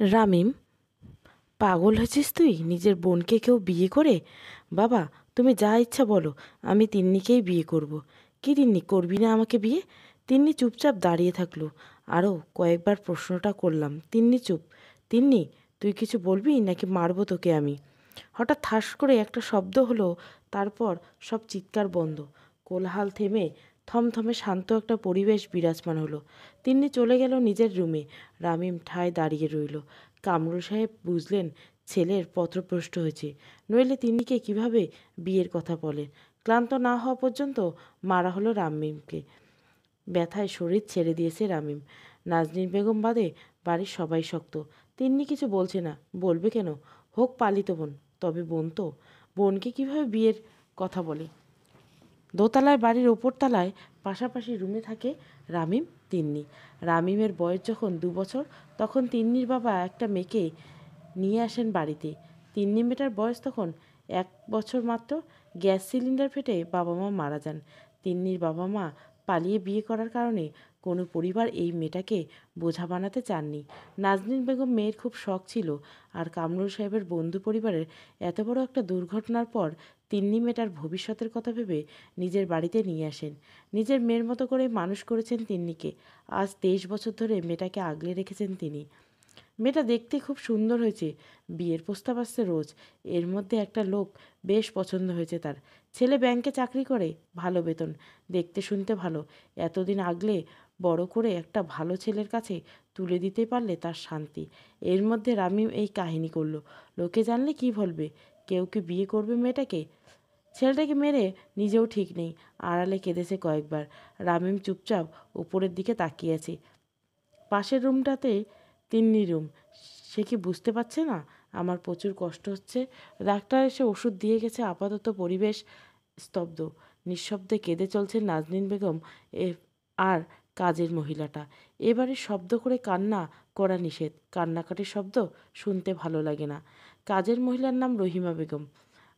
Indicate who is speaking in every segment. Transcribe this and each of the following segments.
Speaker 1: রামিম, পাগল হয়েছিস তুই? নিজের বোনকে কেউ বিয়ে করে? বাবা, তুমি যা ইচ্ছা বলো, আমি তিন্নিকেই বিয়ে করব। কি তিন্নি, করবি না আমাকে বিয়ে? তিন্নি চুপচাপ দাঁড়িয়ে থাকলো। আরও কয়েকবার প্রশ্নটা করলাম। তিন্নি চুপ। তিন্নি, তুই কিছু বলবি নাকি মারবো তোকে আমি? হঠাৎ ঠাস করে একটা শব্দ হলো, তারপর সব চিৎকার বন্ধ। কোলাহল থেমে থমথমে শান্ত একটা পরিবেশ বিরাজমান হলো। তিন্নি চলে গেল নিজের রুমে। রামিম ঠায় দাঁড়িয়ে রইল। কামরুল সাহেব বুঝলেন ছেলের পত্রভ্রষ্ট হয়েছে, নইলে তিন্নিকে কিভাবে বিয়ের কথা বলে। ক্লান্ত না হওয়া পর্যন্ত মারা হলো রামিমকে। ব্যথায় শরীর ছেড়ে দিয়েছে রামিম। নাজনীন বেগম বাদে বাড়ির সবাই শক্ত। তিন্নি কিছু বলছে না। বলবে কেন? হোক পালিত বোন, তবে বোন তো। বোনকে কিভাবে বিয়ের কথা বলে? দোতলায় বাড়ির ওপর তলায় পাশাপাশি রুমে থাকে রামিম, তিন্নি। রামিমের বয়স যখন 2 বছর, তখন তিন্নির বাবা একটা মেয়েকে নিয়ে আসেন বাড়িতে। তিন্নি মেয়েটার বয়স তখন 1 বছর মাত্র। গ্যাস সিলিন্ডার ফেটে বাবা মা মারা যান। তিন্নির বাবা মা পালিয়ে বিয়ে করার কারণে কোনো পরিবার এই মেয়েটাকে বোঝা বানাতে চাননি। নাজনীন বেগম মেয়ের খুব শখ ছিল, আর কামরুল সাহেবের বন্ধু পরিবারের এত বড় একটা দুর্ঘটনার পর তিন্নি মেয়েটার ভবিষ্যতের কথা ভেবে নিজের বাড়িতে নিয়ে আসেন। নিজের মেয়ের মতো করে মানুষ করেছেন তিন্নিকে। আজ 23 বছর ধরে মেয়েটাকে আগলে রেখেছেন তিনি। মেয়েটা দেখতে খুব সুন্দর হয়েছে। বিয়ের প্রস্তাব আসছে রোজ। এর মধ্যে একটা লোক বেশ পছন্দ হয়েছে তার। ছেলে ব্যাংকে চাকরি করে, ভালো বেতন, দেখতে শুনতে ভালো। এতদিন আগলে বড় করে একটা ভালো ছেলের কাছে তুলে দিতে পারলে তার শান্তি। এর মধ্যে রামিম এই কাহিনী করলো। লোকে জানলে কি বলবে? কেউ কি বিয়ে করবে মেয়েটাকে? ছেলেটাকে মেরে নিজেও ঠিক নেই। আড়ালে কেঁদেছে কয়েকবার। রামিম চুপচাপ উপরের দিকে তাকিয়ে আছে। পাশের রুমটাতে তিন্নি রুম। সে কি বুঝতে পারছে না আমার প্রচুর কষ্ট হচ্ছে? ডাক্তার এসে ওষুধ দিয়ে গেছে। আপাতত পরিবেশ স্তব্ধ। নিঃশব্দে কেঁদে চলছে নাজনীন বেগম আর কাজের মহিলাটা। এবারে শব্দ করে কান্না করা নিষেধ। কান্নাকাটির শব্দ শুনতে ভালো লাগে না। কাজের মহিলার নাম রহিমা বেগম।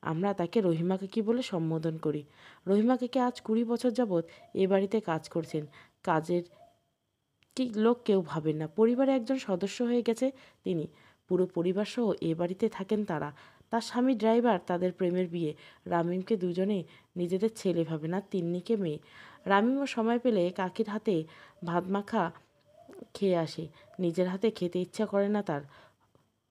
Speaker 1: আমরা তাকে রহিমা কাকি বলে সম্বোধন করি। রহিমা কাকি আজ 20 বছর যাবৎ এ বাড়িতে কাজ করছেন। কাজের কি লোক কেউ ভাবেন না। পরিবারে একজন সদস্য হয়ে গেছে তিনি। পুরো পরিবার সহ এ বাড়িতে থাকেন তারা। তার স্বামী ড্রাইভার, তাদের প্রেমের বিয়ে। রামিমকে দুজনে নিজেদের ছেলে ভাবে না, তিন্নিকে মেয়ে। রামিমও সময় পেলে কাকির হাতে ভাত মাখা খেয়ে আসে। নিজের হাতে খেতে ইচ্ছা করে না তার।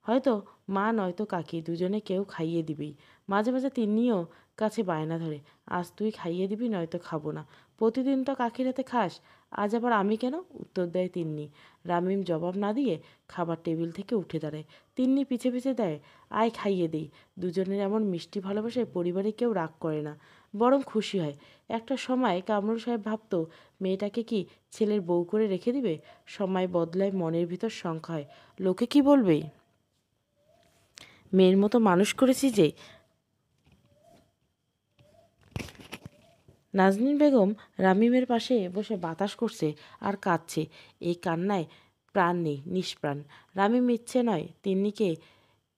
Speaker 1: হয়তো মা নয়তো কাকি, দুজনে কেউ খাইয়ে দিবেই। মাঝে মাঝে তিন্নিও কাছে বায়না ধরে, আজ তুই খাইয়ে দিবি, নয়তো খাবো না। প্রতিদিন তো কাকির হাতে খাস, আজ আবার আমি কেন? উত্তর দেয় তিন্নি। রামিম জবাব না দিয়ে খাবার টেবিল থেকে উঠে দাঁড়ায়। তিন্নি পিছে পিছে দেয়, আয় খাইয়ে দেই। দুজনের এমন মিষ্টি ভালোবাসায় পরিবারে কেউ রাগ করে না, বরং খুশি হয়। একটা সময় কামরুল সাহেব ভাবতো মেয়েটাকে কি ছেলের বউ করে রেখে দিবে। সময় বদলায়, মনের ভিতর সংখ্যা হয়, লোকে কি বলবে। মেয়ের মতো মানুষ করেছি যে। নাজনীন বেগম রামিমের পাশে বসে বাতাস করছে আর কাঁদছে। এই কান্নায় প্রাণ নেই, নিষ্প্রাণ। রামিম ইচ্ছে নয় তিন্নিকে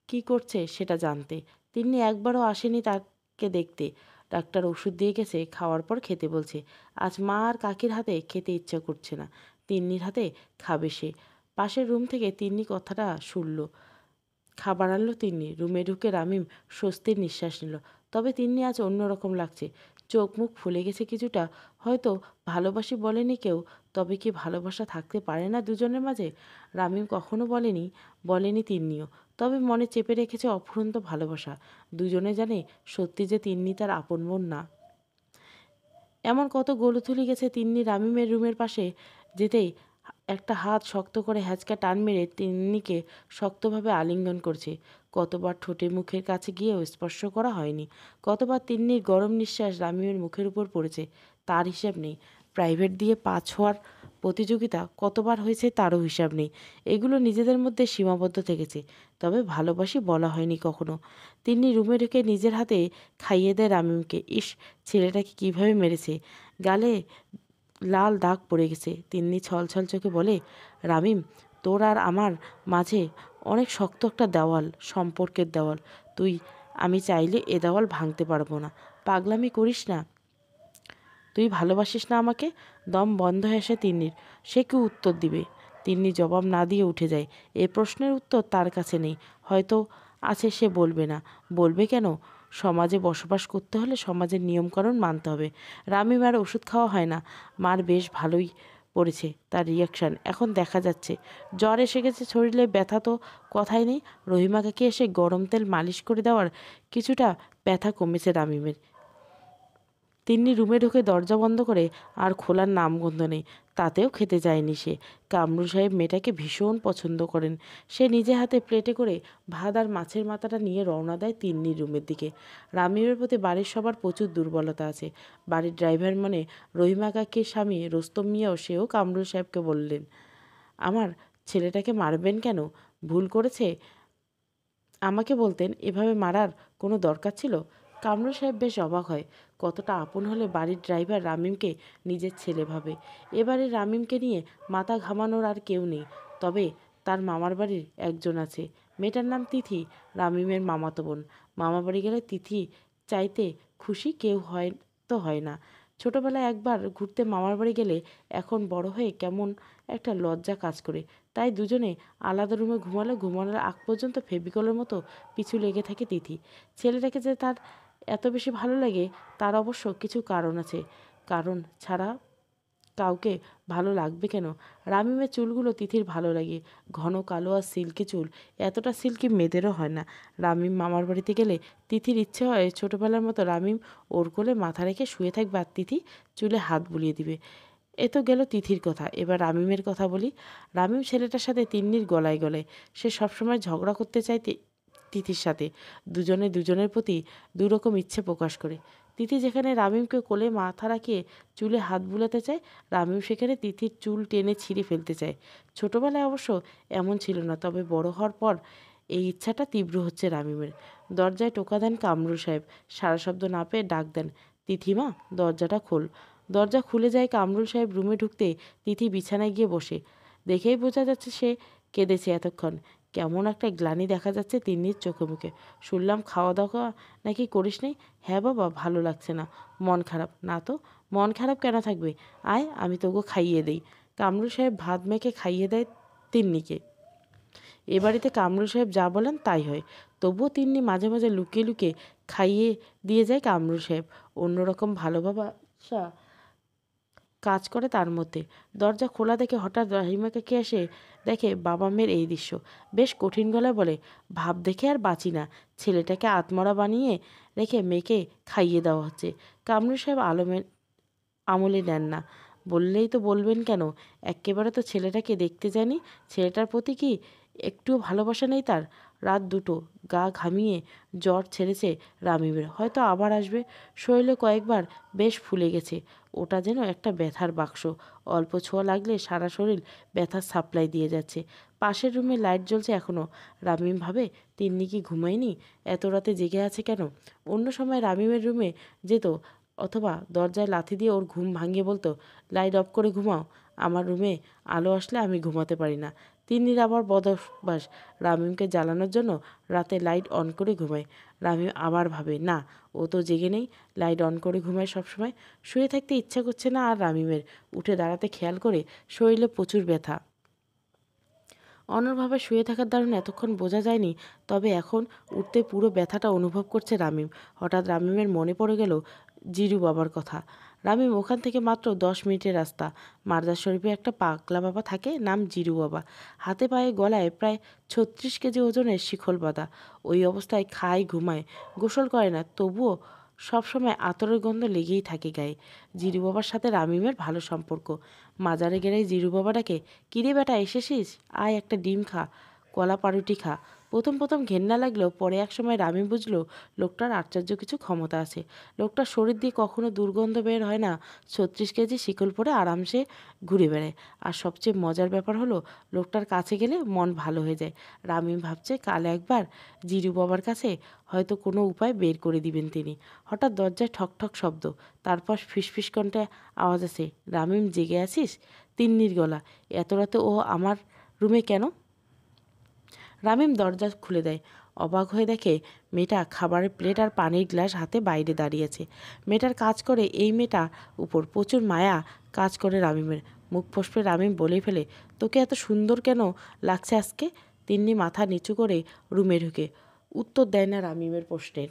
Speaker 1: কি করছে সেটা জানতে। তিন্নি একবারও আসেনি তাকে দেখতে। ডাক্তার ওষুধ দিয়ে গেছে, খাওয়ার পর খেতে বলছে। আজ মা আর কাকির হাতে খেতে ইচ্ছা করছে না, তিন্নির হাতে খাবে সে। পাশের রুম থেকে তিন্নি কথাটা শুনল। খাবার আনলো তিন্নি। রুমে ঢুকে রামিম স্বস্তির নিঃশ্বাস নিল। তবে তিন্নি আজ অন্যরকম লাগছে। চোখ মুখ ফুলে গেছে কিছুটা। হয়তো ভালোবাসি বলেনি কেউ, তবে কি ভালোবাসা থাকতে পারে না দুজনের মাঝে? রামিম কখনো বলেনি, বলেনি তিন্নিও। তবে মনে চেপে রেখেছে অফুরন্ত ভালোবাসা। দুজনে জানে সত্যি যে তিন্নি তার আপন বোন না। এমন কত গোলুথুলি গেছে। তিন্নি রামিমের রুমের পাশে যেতেই একটা হাত শক্ত করে হ্যাঁচকা টান মেরে তিন্নিকে শক্তভাবে আলিঙ্গন করছে। কতবার ঠোঁটে মুখের কাছে গিয়েও স্পর্শ করা হয়নি। কতবার তিন্নির গরম নিঃশ্বাস রামিমের মুখের উপর পড়েছে তার হিসাব নেই। প্রাইভেট দিয়ে পা ছোঁয়ার প্রতিযোগিতা কতবার হয়েছে তারও হিসাব নেই। এগুলো নিজেদের মধ্যে সীমাবদ্ধ থেকেছে, তবে ভালোবাসি বলা হয়নি কখনো। তিন্নি রুমে ঢুকে নিজের হাতে খাইয়ে দেয় রামিমকে। ইস, ছেলেটাকে কীভাবে মেরেছে! গালে লাল দাগ পড়ে গেছে। তিন্নি ছলছল চোখে বলে, রামিম, তোর আর আমার মাঝে অনেক শক্ত একটা দেওয়াল, সম্পর্কের দেওয়াল। আমি চাইলে এ দেওয়াল ভাঙতে পারবো না। পাগলামি করিস না। তুই ভালোবাসিস না আমাকে? দম বন্ধ হয়ে আসে তিন্নির। সে কি উত্তর দিবে? তিন্নি জবাব না দিয়ে উঠে যায়। এ প্রশ্নের উত্তর তার কাছে নেই, হয়তো আছে, সে বলবে না। বলবে কেন? সমাজে বসবাস করতে হলে সমাজের নিয়মকানুন মানতে হবে। রামিম আর ওষুধ খাওয়া হয় না। মার বেশ ভালোই পড়েছে তার রিয়াকশান, এখন দেখা যাচ্ছে। জ্বর এসে গেছে, শরীরে ব্যথা তো কথাই নেই। রহিমা কাকি এসে গরম তেল মালিশ করে দেওয়ার কিছুটা ব্যথা কমেছে রামিমের। তিন্নি রুমে ঢুকে দরজা বন্ধ করে, আর খোলার নামগন্ধ নেই। তাতেও খেতে যায়নি সে। কামরুল সাহেব মেয়েটাকে ভীষণ পছন্দ করেন। সে নিজে হাতে প্লেটে করে ভাত আর মাছের মাথাটা নিয়ে রওনা দেয় তিন্নির রুমের দিকে। রামিমের প্রতি বাড়ির সবার প্রচুর দুর্বলতা আছে। বাড়ির ড্রাইভার মানে রহিমা কাকির স্বামী রোস্তম মিয়াও, সেও কামরুল সাহেবকে বললেন, আমার ছেলেটাকে মারবেন কেন? ভুল করেছে? আমাকে বলতেন, এভাবে মারার কোনো দরকার ছিল? কামরুল সাহেব বেশ অবাক হয়। কতটা আপন হলে বাড়ির ড্রাইভার রামিমকে নিজের ছেলে ভাবে। এবারে রামিমকে নিয়ে মাথা ঘামানোর আর কেউ নেই। তবে তার মামার বাড়ির একজন আছে। মেয়েটার নাম তিথি, রামিমের মামাতো বোন। মামা বাড়ি গেলে তিথি চাইতে খুশি কেউ হয় না। ছোটবেলায় একবার ঘুরতে মামার বাড়ি গেলে এখন বড় হয়ে কেমন একটা লজ্জা কাজ করে। তাই দুজনে আলাদা রুমে ঘুমানোর আগ পর্যন্ত ফেভিকলের মতো পিছু লেগে থাকে তিথি। ছেলেটাকে যে তার এত বেশি ভালো লাগে তার অবশ্য কিছু কারণ আছে। কারণ ছাড়া কাউকে ভালো লাগবে কেন? রামিমের চুলগুলো তিথির ভালো লাগে। ঘন কালো আর সিল্কি চুল। এতটা সিল্কি মেয়েদেরও হয় না। রামিম মামার বাড়িতে গেলে তিথির ইচ্ছে হয় ছোটোবেলার মতো রামিম ওর কোলে মাথা রেখে শুয়ে থাকবে আর তিথি চুলে হাত বুলিয়ে দিবে। এ তো গেল তিথির কথা। এবার রামিমের কথা বলি। রামিম ছেলেটার সাথে তিন্নির গলায় গলায়। সে সবসময় ঝগড়া করতে চায় তিথির সাথে। দুজনে দুজনের প্রতি দুরকম ইচ্ছে প্রকাশ করে। তিথি যেখানে রামিমকে কোলে মাথা রাখিয়ে চুলে হাত বুলাতে চায়, রামিম সেখানে তিথির চুল টেনে ছিঁড়ে ফেলতে চায়। ছোটবেলায় অবশ্য এমন ছিল না, তবে বড় হওয়ার পর এই ইচ্ছাটা তীব্র হচ্ছে রামিমের। দরজায় টোকা দেন কামরুল সাহেব। সারা শব্দ না পেয়ে ডাক দেন, তিথিমা, দরজাটা খোল। দরজা খুলে যায়। কামরুল সাহেব রুমে ঢুকতে তিথি বিছানায় গিয়ে বসে। দেখেই বোঝা যাচ্ছে সে কেঁদেছে এতক্ষণ। কেমন একটা গ্লানি দেখা যাচ্ছে তিন্নির চোখে মুখে। শুনলাম খাওয়া দাওয়া নাকি করিস নি? হ্যাঁ বাবা, ভালো লাগছে না। মন খারাপ? না তো, মন খারাপ কেন থাকবে? আয়, আমি তোকে খাইয়ে দেই। কামরুল সাহেব ভাত মেখে খাইয়ে দেয় তিন্নিকে। এ বাড়িতে কামরুল সাহেব যা বলেন তাই হয়। তবুও তিন্নি মাঝে মাঝে লুকিয়ে লুকিয়ে খাইয়ে দিয়ে যায় কামরুল সাহেব। অন্যরকম ভালোবাসা কাজ করে তার মধ্যে। দরজা খোলা দেখে হঠাৎ রাহিমা কাকি এসে দেখে বাবা মেয়ের এই দৃশ্য। বেশ কঠিন গলায় বলে, ভাব দেখে আর বাঁচি না। ছেলেটাকে আত্মরা বানিয়ে রেখে মেয়েকে খাইয়ে দেওয়া হচ্ছে। কামরুল সাহেব আমলে নেন না। বললেই তো বলবেন কেন? এক্কেবারে তো ছেলেটাকে দেখতে জানি। ছেলেটার প্রতি কি একটুও ভালোবাসা নেই তার? রাত 2টো, গা ঘামিয়ে জ্বর ছেড়েছে রামিমের, হয়তো আবার আসবে। শরীরে কয়েকবার বেশ ফুলে গেছে। ওটা যেন একটা ব্যথার বাক্স। অল্প ছোঁয়া লাগলে সারা শরীর ব্যথার সাপ্লাই দিয়ে যাচ্ছে। পাশের রুমে লাইট জ্বলছে এখনও। রামিম ভাবে, তিন্নি কি ঘুমায়নি? এত রাতে জেগে আছে কেন? অন্য সময় রামিমের রুমে যেত, অথবা দরজায় লাথি দিয়ে ওর ঘুম ভাঙিয়ে বলতো, লাইট অফ করে ঘুমাও। আমার রুমে আলো আসলে আমি ঘুমাতে পারি না। তিন্নির আবার বদভ্যাস, রামিমকে জ্বালানোর জন্য রাতে লাইট অন করে ঘুমায়। রামিম আবার ভাবে, না, ও তো জেগে নেই, লাইট অন করে ঘুমায় সবসময়। শুয়ে থাকতে ইচ্ছা করছে না আর রামিমের। উঠে দাঁড়াতে খেয়াল করে শরীরে প্রচুর ব্যথা। অন্যভাবে শুয়ে থাকার দারুণ এতক্ষণ বোঝা যায়নি, তবে এখন উঠতে পুরো ব্যথাটা অনুভব করছে রামিম। হঠাৎ রামিমের মনে পড়ে গেল জিরু বাবার কথা। রামিম ওখান থেকে মাত্র 10 মিনিটের রাস্তা। মারদার শরীফে একটা পাগলা বাবা থাকে, নাম জিরু বাবা। হাতে পায়ে গলায় প্রায় 36 কেজি ওজনের শিকল বাঁধা। ওই অবস্থায় খায়, ঘুমায়, গোসল করে না, তবুও সবসময় আতরের গন্ধ লেগেই থাকে গায়ে। জিরু বাবার সাথে রামিমের ভালো সম্পর্ক। মাজারে গেলেই জিরু বাবা ডাকে, কিরে বেটা, এসেছিস? আয়, একটা ডিম খা, কলা পাউরুটি খা। প্রথম প্রথম ঘেন্না লাগলেও পরে একসময় রামি বুঝলো লোকটার আশ্চর্য কিছু ক্ষমতা আছে। লোকটার শরীর দিয়ে কখনো দুর্গন্ধ বের হয় না। 36 কেজি শিকল পরে আরামসে ঘুরে বেড়ায়। আর সবচেয়ে মজার ব্যাপার হলো, লোকটার কাছে গেলে মন ভালো হয়ে যায়। রামিম ভাবছে কাল একবার জিরু বাবার কাছে হয়তো কোনো উপায় বের করে দিবেন তিনি। হঠাৎ দরজায় ঠক ঠক শব্দ, তারপর ফিসফিস কণ্ঠে আওয়াজ আসে, রামিম, জেগে আছিস? তিন্নির গলা। এত রাতে ও আমার রুমে কেন? রামিম দরজা খুলে দেয়। অবাক হয়ে দেখে মেয়েটা খাবারের প্লেট আর পানির গ্লাস হাতে বাইরে দাঁড়িয়েছে। মেয়েটার কাজ করে এই মেয়েটা উপর প্রচুর মায়া কাজ করে রামিমের। মুখ ফসকে রামিম বলে ফেলে, তোকে এত সুন্দর কেন লাগছে আজকে? তিন্নি মাথা নিচু করে রুমে ঢুকে। উত্তর দেয় না রামিমের প্রশ্নের।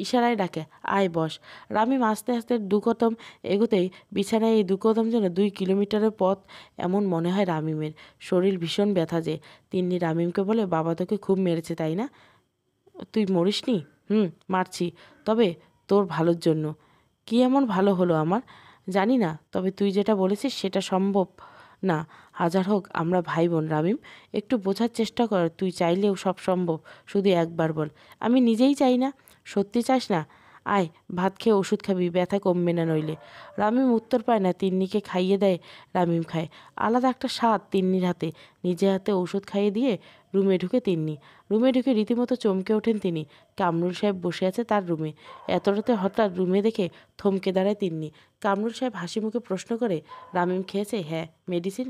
Speaker 1: ইশারায় ডাকে, আয় বস। রামিম আস্তে আস্তে 2 কদম এগোতেই বিছানায় এই 2 কদম যেন 2 কিলোমিটারের পথ এমন মনে হয় রামিমের। শরীর ভীষণ ব্যথা যে। তিন্নি রামিমকে বলে, বাবা তোকে খুব মেরেছে তাই না? তুই মরিসনি? মারছি, তবে তোর ভালোর জন্য। কি এমন ভালো হলো আমার? জানি না, তবে তুই যেটা বলেছিস সেটা সম্ভব না। হাজার হোক আমরা ভাই বোন রামিম, একটু বোঝার চেষ্টা কর। তুই চাইলেও সব সম্ভব, শুধু একবার বল। আমি নিজেই চাই না। সত্যি চাস না? আয় ভাত খেয়ে ওষুধ খাবি, ব্যথা কমবে না নইলে। রামিম উত্তর পায় না। তিন্নিকে খাইয়ে দেয়, রামিম খায়। আলাদা একটা স্বাদ তিন্নির হাতে। নিজে হাতে ওষুধ খাইয়ে দিয়ে রুমে ঢুকে তিন্নি। রুমে ঢুকে রীতিমতো চমকে ওঠেন তিনি। কামরুল সাহেব বসে আছে তার রুমে। এত রাতে হঠাৎ রুমে দেখে থমকে দাঁড়ায় তিন্নি। কামরুল সাহেব হাসি মুখে প্রশ্ন করে, রামিম খেয়েছে? হ্যাঁ। মেডিসিন?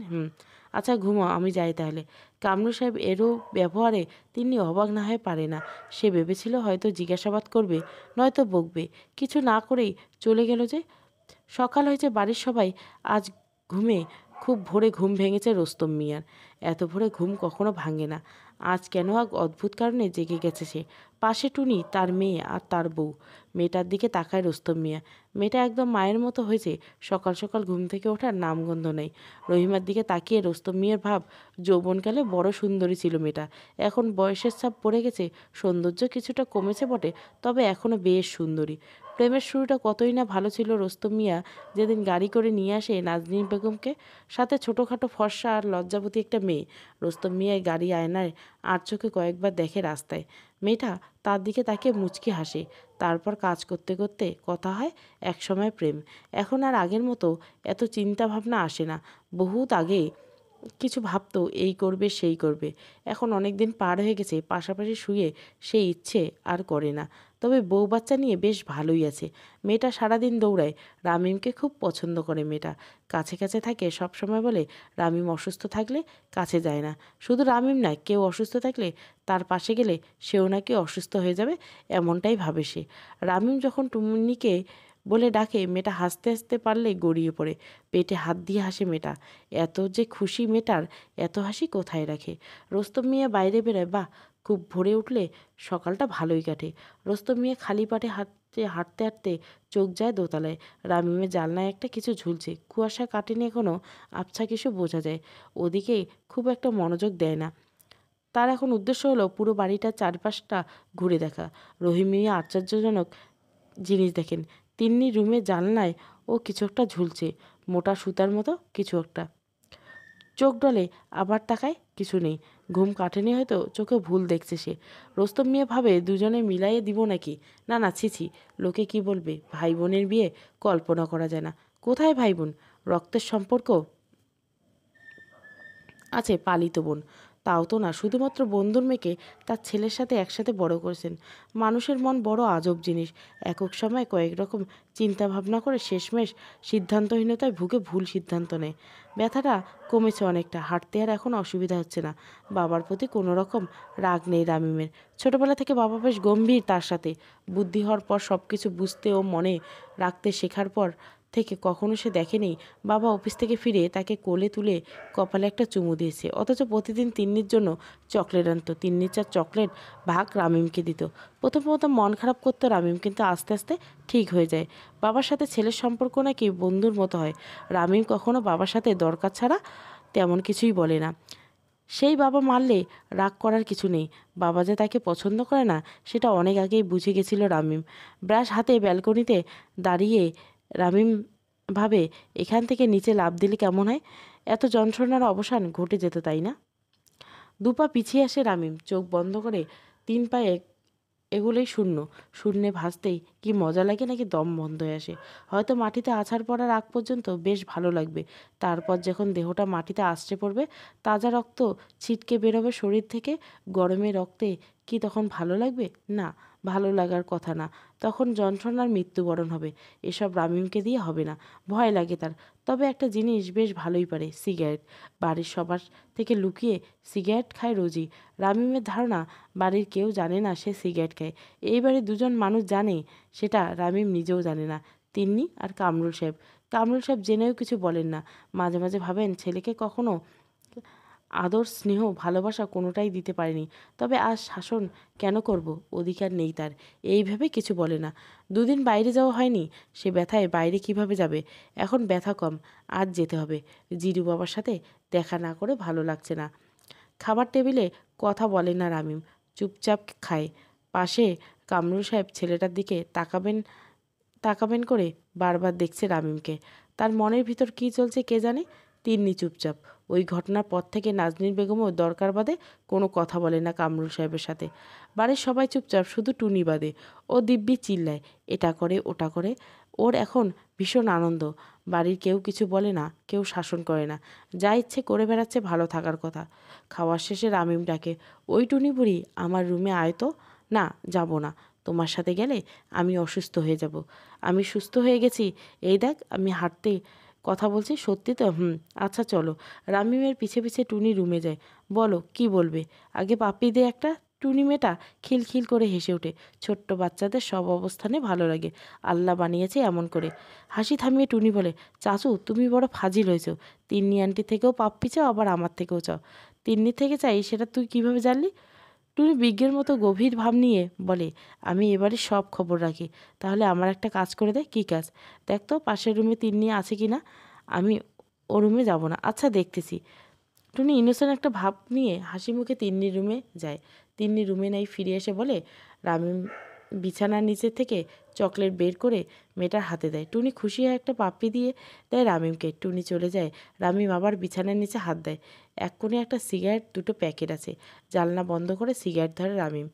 Speaker 1: আচ্ছা ঘুমাও, আমি যাই তাহলে। কামরুল সাহেব এরও ব্যবহারে তিন্নি অবাক না হয়ে পারে না। সে ভেবেছিল হয়তো জিজ্ঞাসাবাদ করবে, নয়তো বকবে। কিছু না করেই চলে গেল যে। সকাল হয়েছে, বাড়ির সবাই আজ ঘুমে। খুব ভোরে ঘুম ভেঙেছে রোস্তম মিয়ার। এত ভোরে ঘুম কখনো ভাঙে না। আজ কেন এক অদ্ভুত কারণে জেগে গেছে সে। পাশে টুনি, তার মেয়ে আর তার বউ। মেয়েটার দিকে তাকায় রোস্তম মিয়া। মেয়েটা একদম মায়ের মতো হয়েছে। সকাল সকাল ঘুম থেকে ওঠার নামগন্ধ নেই। রহিমার দিকে তাকিয়ে রোস্তম মিয়ার ভাব, যৌবনকালে বড় সুন্দরী ছিল মেয়েটা। এখন বয়সের ছাপ পড়ে গেছে, সৌন্দর্য কিছুটা কমেছে বটে, তবে এখনও বেশ সুন্দরী। প্রেমের শুরুটা কতই না ভালো ছিল রোস্তম মিয়া যেদিন গাড়ি করে নিয়ে আসে নাজনীন বেগমকে, সাথে ছোটোখাটো ফর্সা আর লজ্জাবতী একটা মেয়ে। রোস্তম মিয়া গাড়ি আয়নায় আর চোখে কয়েকবার দেখে রাস্তায়। মেয়েটা তার দিকে তাকিয়ে মুচকি হাসে। তারপর কাজ করতে করতে কথা হয়, একসময় প্রেম। এখন আর আগের মতো এত চিন্তা ভাবনা আসে না। বহুত আগে কিছু ভাবতো, এই করবে সেই করবে। এখন অনেক দিন পার হয়ে গেছে, পাশাপাশি শুয়ে সেই ইচ্ছে আর করে না। তবে বউ বাচ্চা নিয়ে বেশ ভালোই আছে। মেয়েটা সারাদিন দৌড়ায়। রামিমকে খুব পছন্দ করে মেয়েটা। কাছে কাছে থাকে, সব সময় বলে রামিম অসুস্থ থাকলে কাছে যায় না। শুধু রামিম নয়, কেউ অসুস্থ থাকলে তার পাশে গেলে সেও নাকি অসুস্থ হয়ে যাবে, এমনটাই ভাবে সে। রামিম যখন টুমনিকে বলে ডাকে, মেয়েটা হাসতে হাসতে পারলে গড়িয়ে পড়ে। পেটে হাত দিয়ে হাসে মেয়েটা। এত যে খুশি মেয়েটার, এত হাসি কোথায় রাখে? রোস্তম মিয়া বাইরে বেরোয়। বাহ, খুব ভোরে উঠলে সকালটা ভালোই কাটে। রোস্তম মিয়া খালি পাটে হাঁটতে হাঁটতে হাঁটতে চোখ যায় দোতলায়। রামিমের জানলায় একটা কিছু ঝুলছে, কুয়াশা কাটেনি এখনও, আবছা কিছু বোঝা যায়। ওদিকে খুব একটা মনোযোগ দেয় না। তার এখন উদ্দেশ্য হলো পুরো বাড়িটার চারপাশটা ঘুরে দেখা। রহিম মিয়া আশ্চর্যজনক জিনিস দেখেন। তিন্নি রুমের জানলায় ও কিছু একটা ঝুলছে, মোটা সুতার মতো কিছু একটা। চোখ ডলে, আবার তাকায়, কিছু নেই। ঘুম কাটেনি হয়তো, চোখে ভুল দেখছে সে। রোস্তম মিয়া ভাবে দুজনে মিলাইয়ে দিব নাকি। না না, ছিছি, লোকে কি বলবে। ভাই বোনের বিয়ে কল্পনা করা যায় না। কোথায় ভাই বোন? রক্তের সম্পর্ক আছে, পালিত বোন। তাও তো না, শুধুমাত্র বন্ধুর মেয়েকে তার ছেলের সাথে একসাথে বড় করেছেন। মানুষের মন বড় আজব জিনিস। একক সময় কয়েক রকম চিন্তা ভাবনা করে শেষমেশ সিদ্ধান্তহীনতায় ভুগে ভুল সিদ্ধান্ত নেয়। ব্যথাটা কমেছে অনেকটা, হাঁটতে আর এখন অসুবিধা হচ্ছে না। বাবার প্রতি কোনো রকম রাগ নেই রামিমের। ছোটবেলা থেকে বাবা বেশ গম্ভীর তার সাথে। বুদ্ধি হওয়ার পর সব কিছু বুঝতে ও মনে রাখতে শেখার পর থেকে কখনো সে দেখেনি বাবা অফিস থেকে ফিরে তাকে কোলে তুলে কপালে একটা চুমু দিয়েছে। অথচ প্রতিদিন তিন্নির জন্য চকলেট আনত। তিন্নির চার চকলেট ভাগ রামিমকে দিত। প্রথম প্রথম মন খারাপ করতো রামিম, কিন্তু আস্তে আস্তে ঠিক হয়ে যায়। বাবার সাথে ছেলের সম্পর্ক নাকি বন্ধুর মতো হয়। রামিম কখনো বাবার সাথে দরকার ছাড়া তেমন কিছুই বলে না। সেই বাবা মারলে রাগ করার কিছু নেই। বাবা যে তাকে পছন্দ করে না সেটা অনেক আগেই বুঝে গেছিল রামিম। ব্রাশ হাতে ব্যালকনিতে দাঁড়িয়ে রামিম ভাবে, এখান থেকে নিচে লাফ দিলে কেমন হয়? এত যন্ত্রণার অবসান ঘটে যেত, তাই না? দুপা পিছিয়ে আসে রামিম, চোখ বন্ধ করে 3 পায়ে এগুলোই শূন্য। শূন্যে ভাসতেই কি মজা লাগে, নাকি দম বন্ধ হয়ে আসে। হয়তো মাটিতে আছাড় পড়ার আগ পর্যন্ত বেশ ভালো লাগবে। তারপর যখন দেহটা মাটিতে আছড়ে পড়বে, তাজা রক্ত ছিটকে বেরোবে শরীর থেকে, গরমে রক্তে, কি তখন ভালো লাগবে? না, ভালো লাগার কথা না। তখন যন্ত্রণার মৃত্যুবরণ হবে। এসব রামিমকে দিয়ে হবে না, ভয় লাগে তার। তবে একটা জিনিস বেশ ভালোই পারে, সিগারেট। বাড়ির সবার থেকে লুকিয়ে সিগারেট খায় রোজই। রামিমের ধারণা বাড়ির কেউ জানে না সে সিগারেট খায়। এই বাড়ির দুজন মানুষ জানে, সেটা রামিম নিজেও জানে না, তিন্নি আর কামরুল সাহেব। কামরুল সাহেব জেনেও কিছু বলেন না। মাঝে মাঝে ভাবেন ছেলেকে কখনো আদর, স্নেহ, ভালোবাসা কোনোটাই দিতে পারেনি। তবে আজ শাসন কেন করব, অধিকার নেই তার, এই ভেবে কিছু বলে না। দুদিন বাইরে যাওয়া হয়নি, সে ব্যথায় বাইরে কিভাবে যাবে। এখন ব্যথা কম, আজ যেতে হবে। জিরু বাবার সাথে দেখা না করে ভালো লাগছে না। খাবার টেবিলে কথা বলে না রামিম, চুপচাপ খায়। পাশে কামরুল সাহেব ছেলেটার দিকে তাকাবেন তাকাবেন করে বারবার দেখছে রামিমকে। তার মনের ভিতর কী চলছে কে জানে। তিন্নি চুপচাপ। ওই ঘটনার পর থেকে নাজনীন বেগমও দরকার বাদে কোনো কথা বলে না কামরুল সাহেবের সাথে। বাড়ির সবাই চুপচাপ, শুধু টুনি বাদে। ও দিব্যি চিল্লায়, এটা করে ওটা করে। ওর এখন ভীষণ আনন্দ। বাড়ির কেউ কিছু বলে না, কেউ শাসন করে না, যা ইচ্ছে করে বেড়াচ্ছে, ভালো থাকার কথা। খাওয়ার শেষে রামিম ডাকে, ওই টুনি বুড়ি, আমার রুমে আয় তো। না, যাব না, তোমার সাথে গেলে আমি অসুস্থ হয়ে যাব। আমি সুস্থ হয়ে গেছি, এই দেখ আমি হাঁটতে কথা বলছি, সত্যি তো? আচ্ছা চলো। রামিমের পিছে পিছে টুনি রুমে যায়। বলো কি বলবে, আগে পাপ্পি দে একটা। টুনি মেয়েটা খিলখিল করে হেসে ওঠে। ছোট্ট বাচ্চাদের সব অবস্থানে ভালো লাগে, আল্লাহ বানিয়েছে এমন করে। হাসি থামিয়ে টুনি বলে, চাচু তুমি বড় ফাজিল হয়েছ। তিন্নি আন্টি থেকেও পাপ্পি চাও, আবার আমার থেকেও চাও। তিন্নি থেকে চাই সেটা তুই কিভাবে জানলি? টুনি বিজ্ঞের মতো গভীর ভাব নিয়ে বলে, আমি এবারে সব খবর রাখি। তাহলে আমার একটা কাজ করে দে। কী কাজ? দেখ তো পাশের রুমে তিন্নি আছে কি না। আমি ও রুমে যাব না। আচ্ছা দেখতেছি। টুনি ইনোসেন্ট একটা ভাব নিয়ে হাসি মুখে তিন্নির রুমে যায়। তিন্নি রুমে নাই ফিরে এসে বলে, রামিম বিছানার নিচে থেকে চকলেট বের করে মেয়েটার হাতে দেয়। টুনি খুশি হয়ে একটা পাপ্পি দিয়ে দেয় রামিমকে। টুনি চলে যায়। রামিম আবার বিছানার নিচে হাত দেয়। এক কোণে একটা সিগারেট, দুটো প্যাকেট আছে। জানলা বন্ধ করে সিগারেট ধরে রামিম।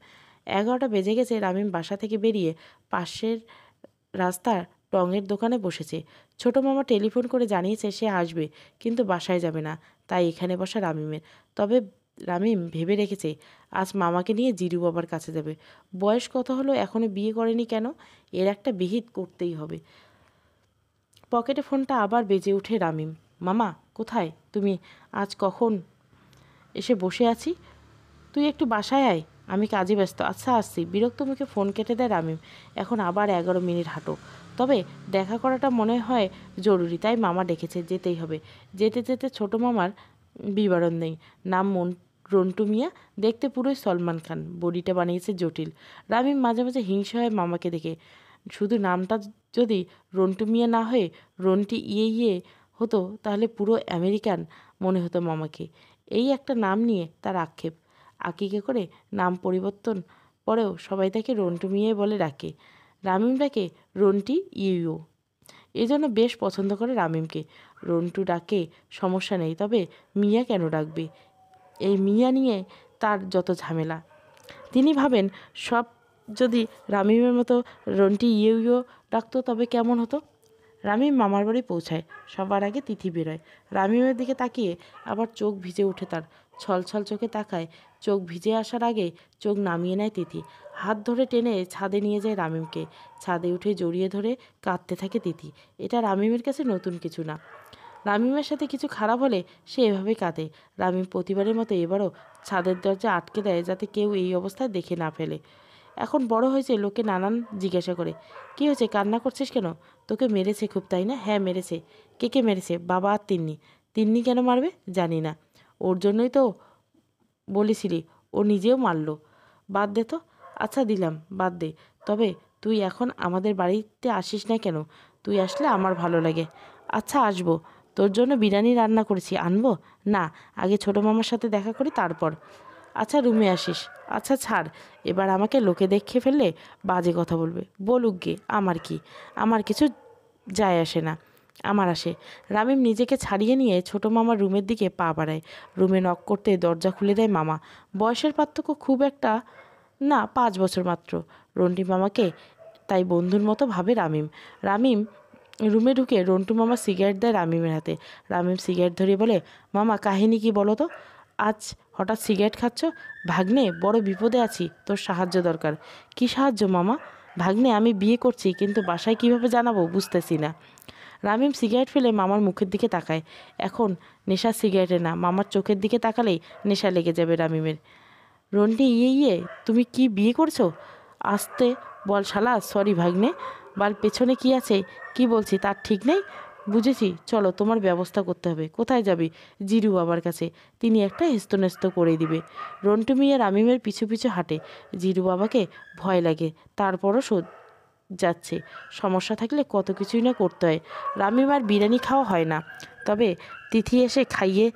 Speaker 1: 11টা বেজে গেছে। রামিম বাসা থেকে বেরিয়ে পাশের রাস্তার টঙের দোকানে বসেছে। ছোট মামা টেলিফোন করে জানিয়েছে সে আসবে, কিন্তু বাসায় যাবে না, তাই এখানে বসা রামিমের। তবে রামিম ভেবে রেখেছে আজ মামাকে নিয়ে জিরু বাবার কাছে যাবে। বয়স কত হলো, এখনও বিয়ে করেনি কেন? এর একটা বিহিত করতেই হবে। পকেটে ফোনটা আবার বেজে ওঠে রামিম। মামা কোথায় তুমি? আজ কখন এসে বসে আছি। তুই একটু বাসায় আয়, আমি কাজে ব্যস্ত। আচ্ছা আসছি। বিরক্ত মুখে ফোন কেটে দেয় রামিম। এখন আবার 11 মিনিট হাঁটো। তবে দেখা করাটা মনে হয় জরুরি, তাই মামা ডেকেছে, যেতেই হবে। যেতে যেতে ছোট মামার বিবরণ নেই। নাম রন্টু মিয়া, দেখতে পুরোই সলমান খান, বডিটা বানিয়েছে জটিল। রামিম মাঝে মাঝে হিংসা হয় মামাকে দেখে। শুধু নামটা যদি রন্টু মিয়া না হয়ে রন্টি ইয়ে ইয়ে হতো, তাহলে পুরো আমেরিকান মনে হতো মামাকে। এই একটা নাম নিয়ে তার আক্ষেপ। আকিকে করে নাম পরিবর্তন পরেও সবাই তাকে রন্টু মিয়াই বলে ডাকে। রামিম ডাকে রন্টি ইউ। এই জন্য বেশ পছন্দ করে রামিমকে। রন্টু ডাকে সমস্যা নেই, তবে মিয়া কেন ডাকবে? এই মিয়া নিয়ে তার যত ঝামেলা। তিনি ভাবেন সব যদি রামিমের মতো রন্টি ইউ ডাকতো তবে কেমন হতো। রামিম মামার বাড়ি পৌঁছায়। সবার আগে তিথি বেরোয়। রামিমের দিকে তাকিয়ে আবার চোখ ভিজে ওঠে তার। ছলছল চোখে তাকায়। চোখ ভিজে আসার আগে চোখ নামিয়ে নেয় তিথি। হাত ধরে টেনে ছাদে নিয়ে যায় রামিমকে। ছাদে উঠে জড়িয়ে ধরে কাঁদতে থাকে তিথি। এটা রামিমের কাছে নতুন কিছু না। রামিমের সাথে কিছু খারাপ হলে সে এভাবেই কাঁদে। রামিম প্রতিবারের মতো এবারও ছাদের দরজা আটকে দেয়, যাতে কেউ এই অবস্থায় দেখে না ফেলে। এখন বড় হয়েছে, লোকে নানান জিজ্ঞাসা করে, কী হয়েছে, কান্না করছিস কেন? তোকে মেরেছে খুব, তাই না? হ্যাঁ মেরেছে। কে কে মেরেছে? বাবা আর তিন্নি। তিন্নি কেন মারবে? জানি না। ওর জন্যই তো বলেছিলি, ও নিজেও মারলো। বাদ দে তো। আচ্ছা দিলাম, বাদ দে। তবে তুই এখন আমাদের বাড়িতে আসিস না কেন? তুই আসলে আমার ভালো লাগে। আচ্ছা আসবো। তোর জন্য বিরিয়ানি রান্না করেছি, আনবো? না, আগে ছোটো মামার সাথে দেখা করি তারপর। আচ্ছা রুমে আসিস। আচ্ছা ছাড়, এবার আমাকে লোকে দেখে ফেললে বাজে কথা বলবে। বলুক গে, আমার কি, আমার কিছু যায় আসে না। আমার আসে। রামিম নিজেকে ছাড়িয়ে নিয়ে ছোটো মামার রুমের দিকে পা বাড়ায়। রুমে নক করতে দরজা খুলে দেয় মামা। বয়সের পার্থক্য খুব একটা না, 5 বছর মাত্র। রন্টি মামাকে তাই বন্ধুর মতো ভাবে রামিম। রামিম রুমে ঢুকে রন্টু মামা সিগারেট দেয় রামিমের হাতে। রামিম সিগারেট ধরিয়ে বলে, মামা কাহিনী কি বলো তো? আজ হঠাৎ সিগারেট খাচ্ছ? ভাগ্নে, বড় বিপদে আছি, তোর সাহায্য দরকার। কি সাহায্য মামা? ভাগ্নে, আমি বিয়ে করছি, কিন্তু বাসায় কিভাবে জানাবো বুঝতেছি না। রামিম সিগারেট ফেলে মামার মুখের দিকে তাকায়। এখন নেশা সিগারেটে না, মামার চোখের দিকে তাকালেই নেশা লেগে যাবে রামিমের। রন্টি ইয়ে ইয়ে, তুমি কি বিয়ে করছো? আসতে বল শালা। সরি ভাগ্নে। বাল পেছনে কি আছে কি বলছি তার ঠিক নেই। বুঝেছি, চলো তোমার ব্যবস্থা করতে হবে। কোথায় যাবি? জিরু বাবার কাছে, তিনি একটা হেস্তনেস্ত করে দিবে। রন্টু মিয়া রামিমের পিছু পিছু হাঁটে। জিরু বাবাকে ভয় লাগে, তারপরও যাচ্ছে। সমস্যা থাকলে কত কিছুই না করতে হয়। রামিম আর বিরিয়ানি খাওয়া হয় না, তবে তিথি এসে খাইয়ে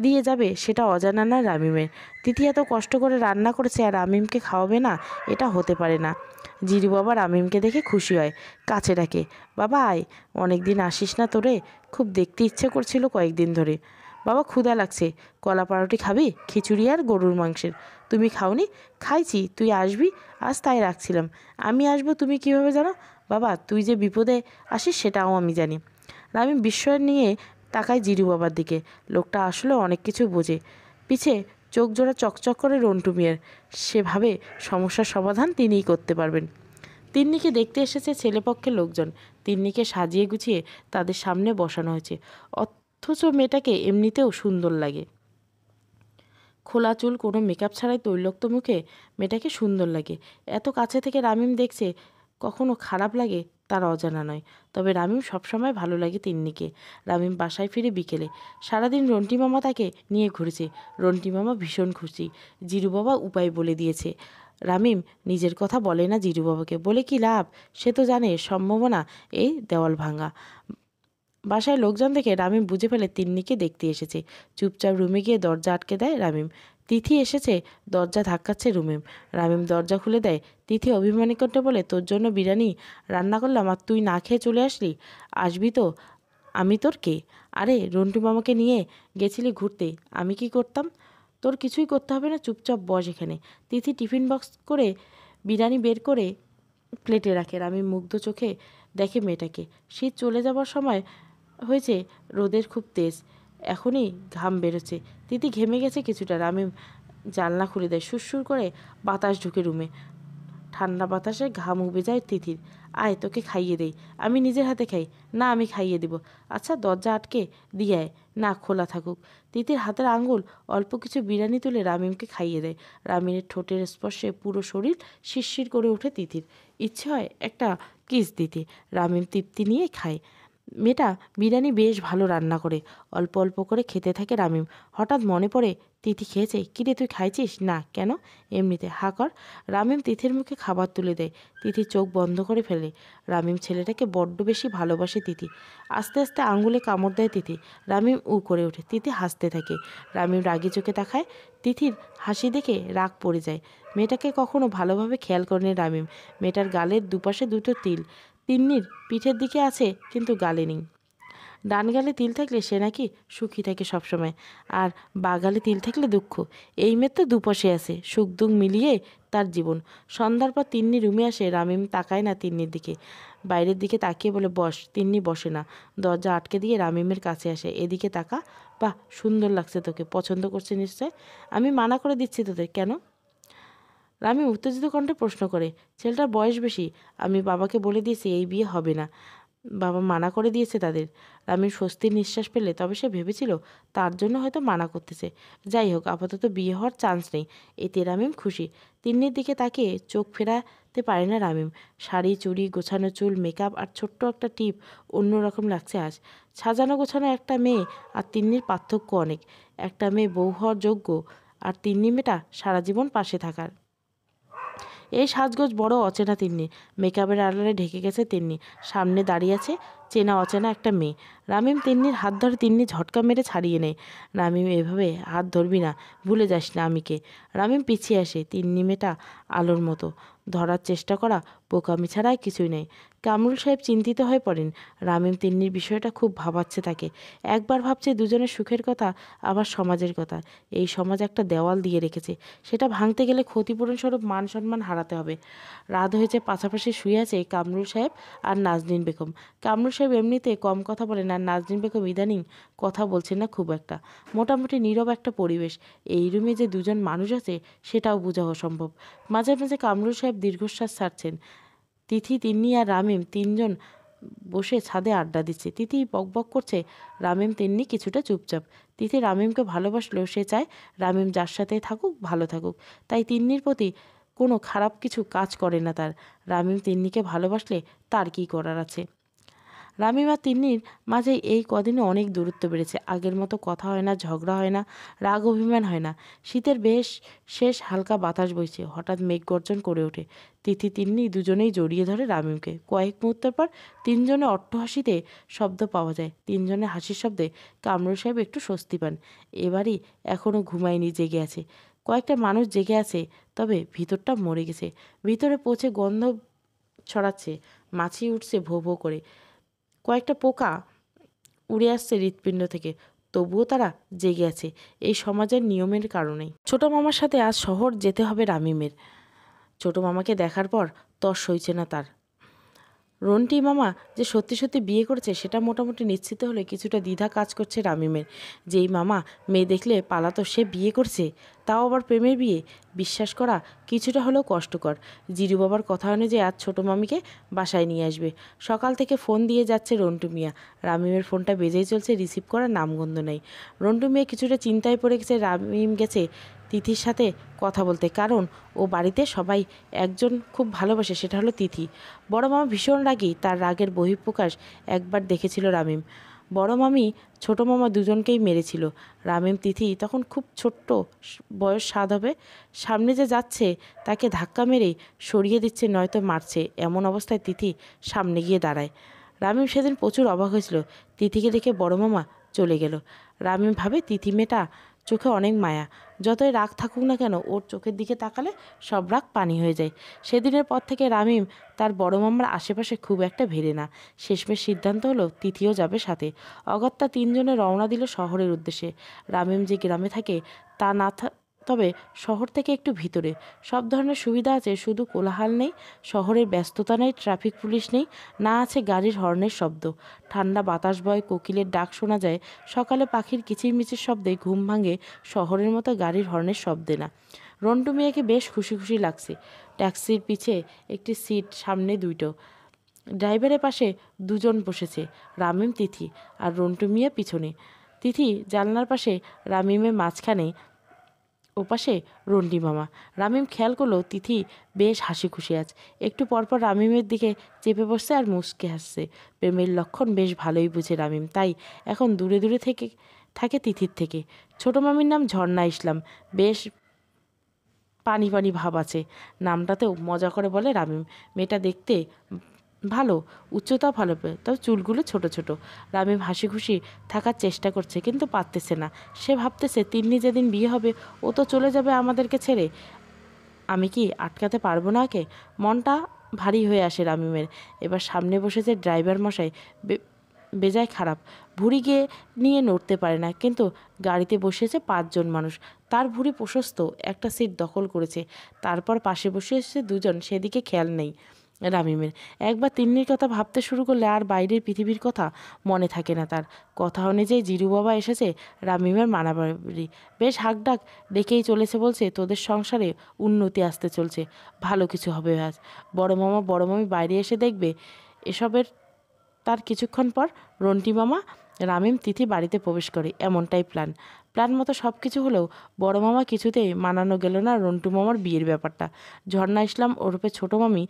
Speaker 1: দিয়ে যাবে সেটা অজানা না রামিমের। তিথি এত কষ্ট করে রান্না করেছে আর রামিমকে খাওয়াবে না, এটা হতে পারে না। জিরু বাবা রামিমকে দেখে খুশি হয়, কাছে ডাকে, বাবা আয়, অনেক দিন আসিস না তোরে, খুব দেখতে ইচ্ছে করছিল কয়েকদিন ধরে। বাবা ক্ষুধা লাগছে, কলা পাউরুটি খাবি? খিচুড়ি আর গরুর মাংসের। তুমি খাওনি? খাইছি, তুই আসবি আজ তাই রাখছিলাম। আমি আসবো তুমি কিভাবে জানো? বাবা তুই যে বিপদে আসিস সেটাও আমি জানি। রামিম বিস্ময় নিয়ে তাকায় জিরু বাবার দিকে। লোকটা আসলে অনেক কিছু বোঝে। পিছে চোখ জোড়া চকচক করে রন্টু মিয়ার। সেভাবে সমস্যার সমাধান তিনিই করতে পারবেন। তিন্নিকে দেখতে এসেছে ছেলেপক্ষের লোকজন। তিন্নিকে সাজিয়ে গুছিয়ে তাদের সামনে বসানো হয়েছে, অথচ মেয়েটাকে এমনিতেও সুন্দর লাগে। খোলা চুল, কোনো মেকআপ ছাড়াই তৈলক্ত মুখে মেয়েটাকে সুন্দর লাগে। এত কাছে থেকে রামিম দেখছে, কখনো খারাপ লাগে তার অজানা নয়। তবে রামিম সবসময় ভালো লাগে তিন্নিকে। রামিম বাসায় ফিরে বিকেলে। সারাদিন রন্টি মামা তাকে নিয়ে ঘুরেছে। রন্টি মামা ভীষণ খুশি। জিরু বাবা উপায় বলে দিয়েছে। রামিম নিজের কথা বলে না জিরু বাবাকে, বলে কি লাভ? সে তো জানে সম্ভাবনা এই দেওয়াল ভাঙা। বাসায় লোকজন দেখে রামিম বুঝে ফেলে তিন্নিকে দেখতে এসেছে। চুপচাপ রুমে গিয়ে দরজা আটকে দেয় রামিম। তিথি এসেছে, দরজা ধাক্কাচ্ছে রুমিম। রামিম দরজা খুলে দেয়। তিথি অভিমানী করতে বলে, তোর জন্য বিরিয়ানি রান্না করলাম আর তুই না খেয়ে চলে আসলি? আসবি তো? আমি তোর কে? আরে রন্টু মামাকে নিয়ে গেছিলি ঘুরতে, আমি কি করতাম? তোর কিছুই করতে হবে না, চুপচাপ বস এখানে। তিথি টিফিন বক্স করে বিরিয়ানি বের করে প্লেটে রাখে। রামিম মুগ্ধ চোখে দেখে মেয়েটাকে। শীত চলে যাবার সময় হয়েছে, রোদের খুব তেজ, এখনই ঘাম বেরোচ্ছে। তিথি ঘেমে গেছে কিছুটা। রামিম জানলা খুলে দেয়, সুরসুর করে বাতাস ঢুকে রুমে। ঠান্ডা বাতাসে ঘাম উবে যায় তিথির। আয় তোকে খাইয়ে দেই। আমি নিজের হাতে খাই। না আমি খাইয়ে দিব। আচ্ছা দরজা আটকে দিয়ে আয়। না খোলা থাকুক। তিথির হাতের আঙ্গুল অল্প কিছু বিরিয়ানি তুলে রামিমকে খাইয়ে দেয়। রামিমের ঠোঁটের স্পর্শে পুরো শরীর শিরশির করে ওঠে তিথির। ইচ্ছে হয় একটা কিস দিতে। রামিম তৃপ্তি নিয়ে খায়। মেয়েটা বিরিয়ানি বেশ ভালো রান্না করে। অল্প অল্প করে খেতে থাকে রামিম। হঠাৎ মনে পড়ে, তিথি খেয়েছে। কিরে তুই খাইছিস? না কেন? এমনিতে। হা কর। রামিম তিথির মুখে খাবার তুলে দেয়। তিথি চোখ বন্ধ করে ফেলে। রামিম ছেলেটাকে বড্ড বেশি ভালোবাসে তিথি। আস্তে আস্তে আঙুলে কামড় দেয় তিথি। রামিম উ করে ওঠে। তিথি হাসতে থাকে। রামিম রাগি চোখে তাকায়। তিথির হাসি দেখে রাগ পড়ে যায়। মেয়েটাকে কখনো ভালোভাবে খেয়াল করেনি রামিম। মেয়েটার গালের দুপাশে দুটো তিল। তিন্নির পিঠের দিকে আছে কিন্তু গালে নেই। ডান গালে তিল থাকলে সে নাকি সুখী থাকে সবসময়, আর বা গালে তিল থাকলে দুঃখ। এই মেয়ের তো দুপাশে আছে, সুখ দুঃখ মিলিয়ে তার জীবন। সন্ধ্যার পর তিন্নি রুমে আসে। রামিম তাকায় না তিন্নির দিকে, বাইরের দিকে তাকিয়ে বলে, বস। তিন্নি বসে না, দরজা আটকে দিয়ে রামিমের কাছে আসে। এদিকে তাকা। বাহ সুন্দর লাগছে তোকে, পছন্দ করছে নিশ্চয়। আমি মানা করে দিচ্ছি তোদের, কেন? রামিম উত্তেজিত কণ্ঠে প্রশ্ন করে। ছেলেটার বয়স বেশি, আমি বাবাকে বলে দিয়েছি এই বিয়ে হবে না, বাবা মানা করে দিয়েছে তাদের। রামির স্বস্তির নিঃশ্বাস পেলে, তবে সে ভেবেছিল তার জন্য হয়তো মানা করতেছে। যাই হোক, আপাতত বিয়ে হওয়ার চান্স নেই, এতে রামিম খুশি। তিন্নির দিকে তাকিয়ে চোখ ফেরাতে পারে না রামিম। শাড়ি, চুড়ি, গোছানো চুল, মেকআপ আর ছোট্ট একটা টিপ অন্যরকম লাগছে আজ। সাজানো গোছানো একটা মেয়ে আর তিন্নির পার্থক্য অনেক। একটা মেয়ে বউ হওয়ার যোগ্য, আর তিন্নি মেয়েটা সারা জীবন পাশে থাকার। এই সাজগোজ বড় অচেনা তিন্নি। মেকআপের আড়ালে ঢেকে গেছে তিন্নি। সামনে দাঁড়িয়ে আছে চেনা অচেনা একটা মেয়ে। রামিম তিন্নির হাত ধরে তিন্নি ঝটকা মেরে ছাড়িয়ে নেয়। রামিম এভাবে হাত ধরবি না, ভুলে যাস না আমি কে। রামিম পিছিয়ে আসে। তিন্নি মেয়েটা আলোর মতো, ধরার চেষ্টা করা বোকামি ছাড়াই কিছুই নেই। কামরুল সাহেব চিন্তিত হয়ে পড়েন। রামিম তিন্নির বিষয়টা খুব ভাবাচ্ছে তাকে। একবার ভাবছে দুজনের সুখের কথা, আবার সমাজের কথা। এই সমাজ একটা দেওয়াল দিয়ে রেখেছে, সেটা ভাঙতে গেলে ক্ষতিপূরণ স্বরূপ মান সম্মান হারাতে হবে। রাত হয়েছে, পাশাপাশি শুয়ে আছে কামরুল সাহেব আর নাজনীন বেগম। কামরুল সাহেব এমনিতে কম কথা বলেন, আর নাজনীন বেগম ইদানিং কথা বলছেন না খুব একটা। মোটামুটি নীরব একটা পরিবেশ। এই রুমে যে দুজন মানুষ আছে সেটাও বোঝা অসম্ভব। মাঝে মাঝে কামরুল সাহেব দীর্ঘশ্বাস ছাড়ছেন। তিথি, তিন্নি আর রামিম তিনজন বসে ছাদে আড্ডা দিচ্ছে। তিথি বকবক করছে, রামিম তিন্নি কিছুটা চুপচাপ। তিথি রামিমকে ভালোবাসলেও সে চায় রামিম যার সাথে থাকুক ভালো থাকুক, তাই তিন্নির প্রতি কোনো খারাপ কিছু কাজ করে না তার। রামিম তিন্নিকে ভালোবাসলে তার কী করার আছে? রামিম আর তিন্নির মাঝে এই কদিনে অনেক দূরত্ব বেড়েছে। আগের মতো কথা হয় না, ঝগড়া হয় না, রাগ অভিমান হয় না। শীতের বেশ শেষ হালকা বাতাস বইছে। হঠাৎ মেঘ গর্জন করে ওঠে। তিথি তিন্নি দুজনেই জড়িয়ে ধরে রামিমকে। কয়েক মুহূর্তের পর তিনজনে অট্টহাসিতে শব্দ পাওয়া যায়। তিনজনের হাসির শব্দে কামরুল সাহেব একটু স্বস্তি পান। এবারই এখনও ঘুমায়নি, জেগে আছে। কয়েকটা মানুষ জেগে আছে, তবে ভিতরটা মরে গেছে। ভিতরে পচে গন্ধ ছড়াচ্ছে, মাছি উঠছে ভো ভো করে, কয়েকটা পোকা উড়ে আসছে হৃৎপিণ্ড থেকে। তবুও তারা জেগে আছে এই সমাজের নিয়মের কারণেই। ছোট মামার সাথে আজ শহর যেতে হবে রামিমের। ছোট মামাকে দেখার পর তর সইছে না তার। রন্টি মামা যে সত্যি সত্যি বিয়ে করেছে সেটা মোটামুটি নিশ্চিত হলে কিছুটা দ্বিধা কাজ করছে রামিমের। যেই মামা মেয়ে দেখলে পালাতো, সে বিয়ে করছে, তাও আবার প্রেমের বিয়ে। বিশ্বাস করা কিছুটা হলেও কষ্টকর। জিরু বাবার কথা অনুযায়ী আজ ছোটো মামিকে বাসায় নিয়ে আসবে। সকাল থেকে ফোন দিয়ে যাচ্ছে রন্টু মিয়া। রামিমের ফোনটা বেজেই চলছে, রিসিভ করার নামগন্ধ নেই। রন্টু মিয়া কিছুটা চিন্তায় পড়ে গেছে। রামিম গেছে তিথির সাথে কথা বলতে, কারণ ও বাড়িতে সবাই একজন খুব ভালোবাসে, সেটা হলো তিথি। বড় মামা ভীষণ রাগী। তার রাগের বহিঃপ্রকাশ একবার দেখেছিল রামিম। বড় মামি ছোটো মামা দুজনকেই মেরেছিল। রামিম তিথি তখন খুব ছোট্ট, বয়স 7 হবে। সামনে যে যাচ্ছে তাকে ধাক্কা মেরে সরিয়ে দিচ্ছে, নয়তো মারছে। এমন অবস্থায় তিথি সামনে গিয়ে দাঁড়ায়। রামিম সেদিন প্রচুর অবাক হয়েছিল। তিথিকে দেখে বড় মামা চলে গেল। রামিম ভাবে তিথি মেয়েটা চোখে অনেক মায়া। যতই রাগ থাকুক না কেন, ওর চোখের দিকে তাকালে সব রাগ পানি হয়ে যায়। সেদিনের পর থেকে রামিম তার বড় মামার আশেপাশে খুব একটা ভেড়ে না। শেষমেশ সিদ্ধান্ত হলো তিথিও যাবে সাথে। অগত্যা তিনজনে রওনা দিল শহরের উদ্দেশ্যে। রামিম যে গ্রামে থাকে তা না, তবে শহর থেকে একটু ভিতরে। সব ধরনের সুবিধা আছে, শুধু কোলাহল নেই, শহরের ব্যস্ততা নেই, ট্রাফিক পুলিশ নেই, না আছে গাড়ির হর্নের শব্দ। ঠান্ডা বাতাস বয়, কোকিলের ডাক শোনা যায়। সকালে পাখির কিচিরমিচির শব্দে ঘুম ভাঙে, শহরের মতো গাড়ির হর্নের শব্দে না। রন্টু মিয়াকে বেশ খুশি খুশি লাগছে। ট্যাক্সির পিছে একটি সিট, সামনে দুটো। ড্রাইভারের পাশে দুজন বসেছে, রামিম, তিথি আর রন্টু মিয়া পিছনে। তিথি জানলার পাশে, রামিমের মাঝখানে, ওপাশে রন্টি মামা। রামিম খেয়াল করলো তিথি বেশ হাসি খুশি আছে। একটু পরপর রামিমের দিকে চেপে বসছে আর মুচকে হাসছে। প্রেমের লক্ষণ বেশ ভালোই বুঝে রামিম, তাই এখন দূরে দূরে থাকে তিথির থেকে। ছোটো মামির নাম ঝর্ণা ইসলাম। বেশ পানি পানি ভাব আছে নামটাতেও, মজা করে বলে রামিম। মেয়েটা দেখতে ভালো, উচ্চতাও ভালো, তবে চুলগুলো ছোট ছোট। রামিম হাসি খুশি থাকার চেষ্টা করছে, কিন্তু পারতেছে না। সে ভাবতেছে তিন্নি যেদিন বিয়ে হবে ও তো চলে যাবে আমাদেরকে ছেড়ে। আমি কি আটকাতে পারবো না ওকে? মনটা ভারী হয়ে আসে রামিমের। এবার সামনে বসেছে ড্রাইভার মশাই, বেজায় খারাপ। ভুঁড়ি গিয়ে নিয়ে নড়তে পারে না, কিন্তু গাড়িতে বসিয়েছে 5 জন মানুষ। তার ভুঁড়ি প্রশস্ত, একটা সিট দখল করেছে। তারপর পাশে বসিয়েছে দুজন, সেদিকে খেয়াল নেই রামিমের। একবার তিন্নির কথা ভাবতে শুরু করলে আর বাইরের পৃথিবীর কথা মনে থাকে না তার। কথা অনুযায়ী জিরু বাবা এসেছে রামিমের মানাবাড়ি। বেশ হাঁকডাক ডেকেই চলেছে, বলছে তোদের সংসারে উন্নতি আসতে চলছে, ভালো কিছু হবে আজ। বড় মামা বড় মামি বাইরে এসে দেখবে এসবের। তার কিছুক্ষণ পর রন্টি মামা, রামিম, তিথি বাড়িতে প্রবেশ করে, এমনটাই প্ল্যান মতো সব কিছু হলেও বড় মামা কিছুতেই মানানো গেল না রন্টু মামার বিয়ের ব্যাপারটা। ঝর্ণা ইসলাম ওরফে ছোটো মামি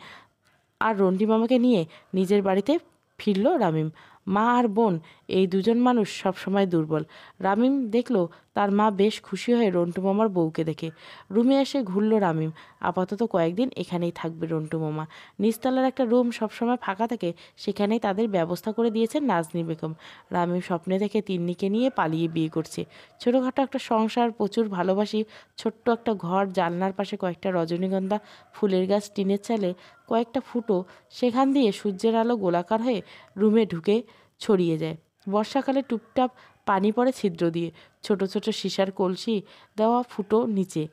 Speaker 1: আর রন্টি মামাকে নিয়ে নিজের বাড়িতে ফিরল রামিম। মা আর বোন, এই দুজন মানুষ সবসময় দুর্বল। রামিম দেখলো তার মা বেশ খুশি হয়ে রন্টু মামার বউকে দেখে। রুমে এসে ঘুরল রামিম। আপাতত কয়েকদিন এখানেই থাকবে রন্টু মামা। নিচতলার একটা রুম সবসময় ফাঁকা থাকে, সেখানেই তাদের ব্যবস্থা করে দিয়েছেন নাজনী বেগম। রামিম স্বপ্নে দেখে তিন্নিকে নিয়ে পালিয়ে বিয়ে করছে। ছোটোখাটো একটা সংসার, প্রচুর ভালোবাসি, ছোট্ট একটা ঘর, জানলার পাশে কয়েকটা রজনীগন্ধা ফুলের গাছ, টিনের চালে কয়েকটা ফুটো, সেখান দিয়ে সূর্যের আলো গোলাকার হয়ে রুমে ঢুকে ছড়িয়ে যায়। বর্ষাকালে টুপটাপ পানি পড়ে ছিদ্র দিয়ে। ছোট ছোট সীসার কলসি দেওয়া ফুটো নিচে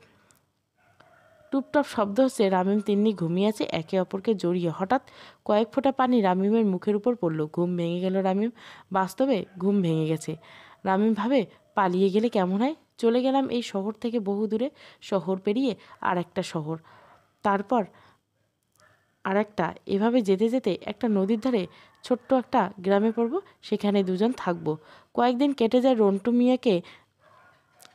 Speaker 1: টুপটাপ শব্দ হচ্ছে। রামিম তিন্নি ঘুমিয়ে আছে একে অপরকে জড়িয়ে। হঠাৎ কয়েক ফোঁটা পানি রামিমের মুখের উপর পড়ল। ঘুম ভেঙে গেল রামিম। বাস্তবে ঘুম ভেঙে গেছে। রামিম ভাবে পালিয়ে গেলে কেমন হয়। চলে গেলাম এই শহর থেকে বহু দূরে, শহর পেরিয়ে আর একটা শহর, তারপর আর একটা, এভাবে যেতে যেতে একটা নদীর ধারে ছোট্ট একটা গ্রামে পড়ব, সেখানে দুজন থাকবো। কয়েকদিন কেটে যায়। রন্টু মিয়াকে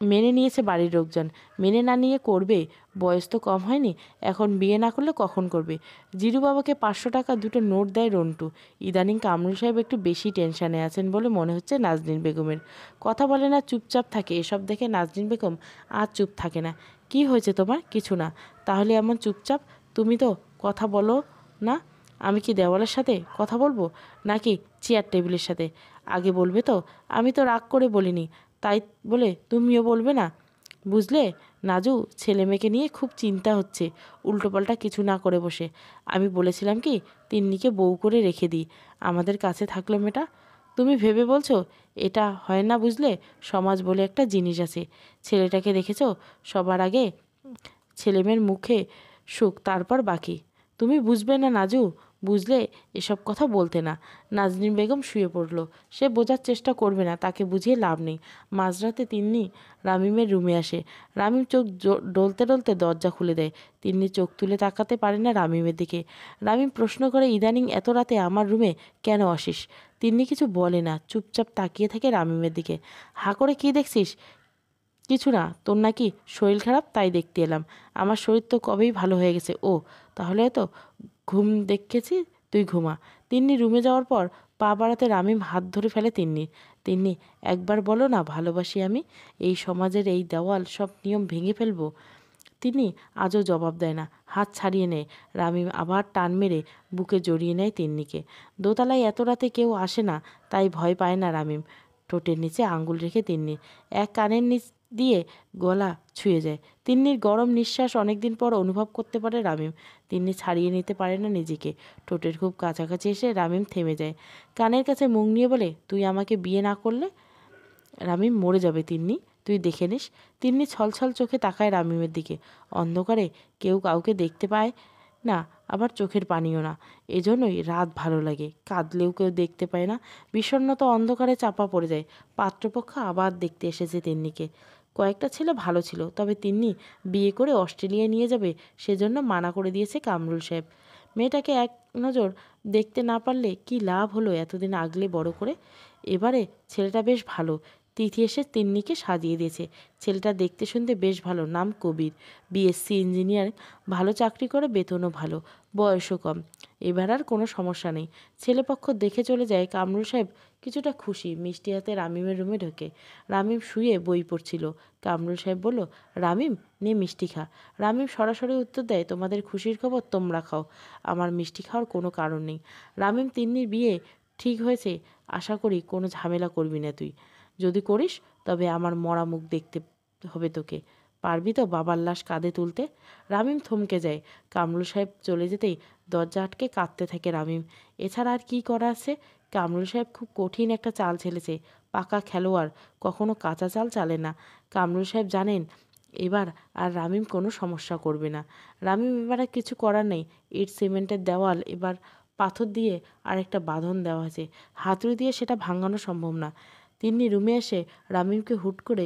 Speaker 1: মেনে নিয়েছে বাড়ির লোকজন, মেনে না নিয়ে করবে? বয়স তো কম হয়নি, এখন বিয়ে না করলে কখন করবে? জিরু বাবাকে 500 টাকা দুটো নোট দেয় রন্টু। ইদানিং কামরুল সাহেব একটু বেশি টেনশানে আছেন বলে মনে হচ্ছে নাজনীন বেগমের। কথা বলে না, চুপচাপ থাকে। এসব দেখে নাজনীন বেগম আর চুপ থাকে না। কি হয়েছে তোমার? কিছু না। তাহলে এমন চুপচাপ? তুমি তো কথা বলো না। আমি কি দেওয়ালের সাথে কথা বলবো, নাকি চেয়ার টেবিলের সাথে? আগে বলবে তো। আমি তো রাগ করে বলিনি, তাই বলে তুমিও বলবে না? বুঝলে নাজু, ছেলে মেয়েকে নিয়ে খুব চিন্তা হচ্ছে, উল্টোপাল্টা কিছু না করে বসে। আমি বলেছিলাম কি তিন্নিকে বউ করে রেখে দিই, আমাদের কাছে থাকলো মেয়েটা। তুমি ভেবে বলছো? এটা হয় না, বুঝলে? সমাজ বলে একটা জিনিস আছে। ছেলেটাকে দেখেছো? সবার আগে ছেলেমেয়ের মুখে সুখ, তারপর বাকি। তুমি বুঝবে না নাজু, বুঝলে এসব কথা বলতে না। নাজনীন বেগম শুয়ে পড়ল। সে বোঝার চেষ্টা করবে না, তাকে বুঝিয়ে লাভ নেই। মাঝরাতে তিন্নি রামিমের রুমে আসে। রামিম চোখ ডলতে ডলতে দরজা খুলে দেয়। তিন্নি চোখ তুলে তাকাতে পারে না রামিমের দিকে। রামিম প্রশ্ন করে, ইদানিং এত রাতে আমার রুমে কেন আসিস? তিন্নি কিছু বলে না, চুপচাপ তাকিয়ে থাকে রামিমের দিকে। হা করে কি দেখছিস? কিছু না, তোর নাকি শরীর খারাপ, তাই দেখতে এলাম। আমার শরীর তো কবেই ভালো হয়ে গেছে। ও, তাহলে তো ঘুম দেখেছি, তুই ঘুমা। তিন্নি রুমে যাওয়ার পর পা বাড়াতে রামিম হাত ধরে ফেলে তিন্নি। তিন্নি, একবার বলো না ভালোবাসি আমি। এই সমাজের এই দেওয়াল সব নিয়ম ভেঙে ফেলবো। তিনি আজও জবাব দেয় না, হাত ছাড়িয়ে নেয়। রামিম আবার টান মেরে বুকে জড়িয়ে নেয় তিন্নিকে। দোতলায় এত রাতে কেউ আসে না, তাই ভয় পায় না রামিম। ঠোঁটের নিচে আঙুল রেখে তিন্নি এক কানের নিচ দিয়ে গলা ছুঁয়ে যায়। তিন্নির গরম নিঃশ্বাস অনেকদিন পর অনুভব করতে পারে রামিম। তিন্নি ছাড়িয়ে নিতে পারে না নিজেকে। ঠোঁটের খুব কাছাকাছি এসে রামিম থেমে যায়। কানের কাছে মুখ নিয়ে বলে, তুই আমাকে বিয়ে না করলে রামিম মরে যাবে তিন্নি, তুই দেখে নিস। তিন্নি ছলছল চোখে তাকায় রামিমের দিকে। অন্ধকারে কেউ কাউকে দেখতে পায় না, আবার চোখের পানিও না। এজন্যই রাত ভালো লাগে, কাঁদলেও কেউ দেখতে পায় না। বিষণ্ণতা অন্ধকারে চাপা পড়ে যায়। পাত্রপক্ষ আবার দেখতে এসেছে তিন্নিকে। কয়েকটা ছেলে ভালো ছিল, তবে তিন্নি বিয়ে করে অস্ট্রেলিয়ায় নিয়ে যাবে সেজন্য মানা করে দিয়েছে কামরুল সাহেব। মেয়েটাকে এক নজর দেখতে না পারলে কি লাভ হলো এতদিন আগলে বড় করে? এবারে ছেলেটা বেশ ভালো। তিথি এসে তিন্নিকে সাজিয়ে দিয়েছে। ছেলেটা দেখতে শুনতে বেশ ভালো, নাম কবির, বিএসসি ইঞ্জিনিয়ার, ভালো চাকরি করে, বেতনও ভালো, বয়সও কম। এবার আর কোনো সমস্যা নেই। ছেলেপক্ষ দেখে চলে যায়। কামরুল সাহেব কিছুটা খুশি। মিষ্টি হাতে রামিমের রুমে ঢোকে। রামিম শুয়ে বই পড়ছিল। কামরুল সাহেব বলল, রামিম, নে মিষ্টি খা। রামিম সরাসরি উত্তর দেয়, তোমাদের খুশির খবর তোমরা খাও, আমার মিষ্টি খাওয়ার কোনো কারণ নেই। রামিম, তিন্নির বিয়ে ঠিক হয়েছে, আশা করি কোনো ঝামেলা করবি না তুই। যদি করিস তবে আমার মরা মুখ দেখতে হবে তোকে। পারবি তো বাবার লাশ কাঁধে তুলতে? রামিম থমকে যায়। কামরুল সাহেব চলে যেতেই দরজা আটকে কাঁদতে থাকে রামিম। এছাড়া আর কি করা আছে? কামরুল সাহেব খুব কঠিন একটা চাল ছেলেছে। পাকা খেলোয়াড়, কখনো কাঁচা চাল চালে না। কামরুল সাহেব জানেন এবার আর রামিম কোনো সমস্যা করবে না। রামিম এবার আর কিছু করার নেই। ইট সিমেন্টের দেওয়াল, এবার পাথর দিয়ে আর একটা বাঁধন দেওয়া আছে। হাতুড়ি দিয়ে সেটা ভাঙানো সম্ভব না। তিন্নি রুমে এসে রামিমকে হুট করে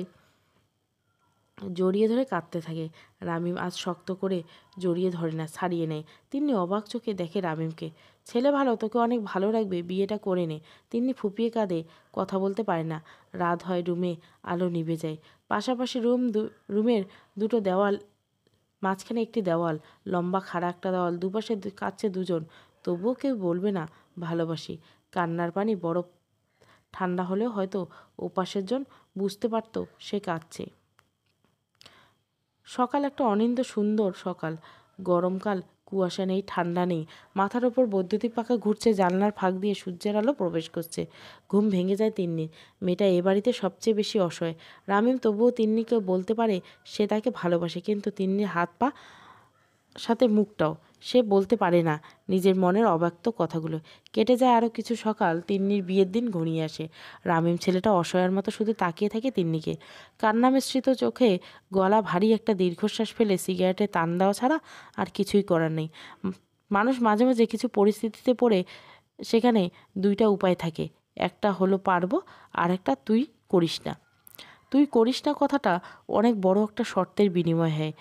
Speaker 1: জড়িয়ে ধরে কাঁদতে থাকে। রামিম আজ শক্ত করে জড়িয়ে ধরে না, ছাড়িয়ে নেয়। তিন্নি অবাক চোখে দেখে রামিমকে। ছেলে ভালো, তোকে অনেক ভালো রাখবে, বিয়েটা করে নে। তিন্নি ফুপিয়ে কাঁদে, কথা বলতে পারে না। রাত হয়, রুমে আলো নিভে যায়। পাশাপাশি রুমের দুটো দেওয়াল, মাঝখানে একটি দেওয়াল, লম্বা খাড়া একটা দেওয়াল, দুপাশে কাঁদছে দুজন। তবুও কেউ বলবে না ভালোবাসি। কান্নার পানি বরফ ঠান্ডা হলেও হয়তো ওপাশের জন বুঝতে পারত সে কাঁদছে। সকাল একটা অনিন্দ্য সুন্দর সকাল। গরমকাল, কুয়াশা নেই, ঠান্ডা নেই। মাথার ওপর বৈদ্যুতিক পাখা ঘুরছে, জানলার ফাঁক দিয়ে সূর্যের আলো প্রবেশ করছে। ঘুম ভেঙে যায় তিন্নির। মেয়েটা এ বাড়িতে সবচেয়ে বেশি অসহায়। রামিম তবুও তিন্নিকে বলতে পারে সে তাকে ভালোবাসে, কিন্তু তিন্নির হাত পা সাথে মুখটাও সে বলতে পারে না নিজের মনের অব্যক্ত কথাগুলো। কেটে যায় আরও কিছু সকাল। তিন্নির বিয়ের দিন ঘনিয়ে আসে। রামিম ছেলেটা অসহায়ের মতো শুধু তাকিয়ে থাকে তিন্নিকে। কান্না মিশ্রিত চোখে গলা ভারী একটা দীর্ঘশ্বাস ফেলে সিগারেটে টান দেওয়া ছাড়া আর কিছুই করার নেই। মানুষ মাঝে মাঝে কিছু পরিস্থিতিতে পড়ে, সেখানে দুইটা উপায় থাকে। একটা হলো পারবো, আর একটা তুই করিস না। তুই করিস না কথাটা অনেক বড় একটা শর্তের বিনিময় হয়,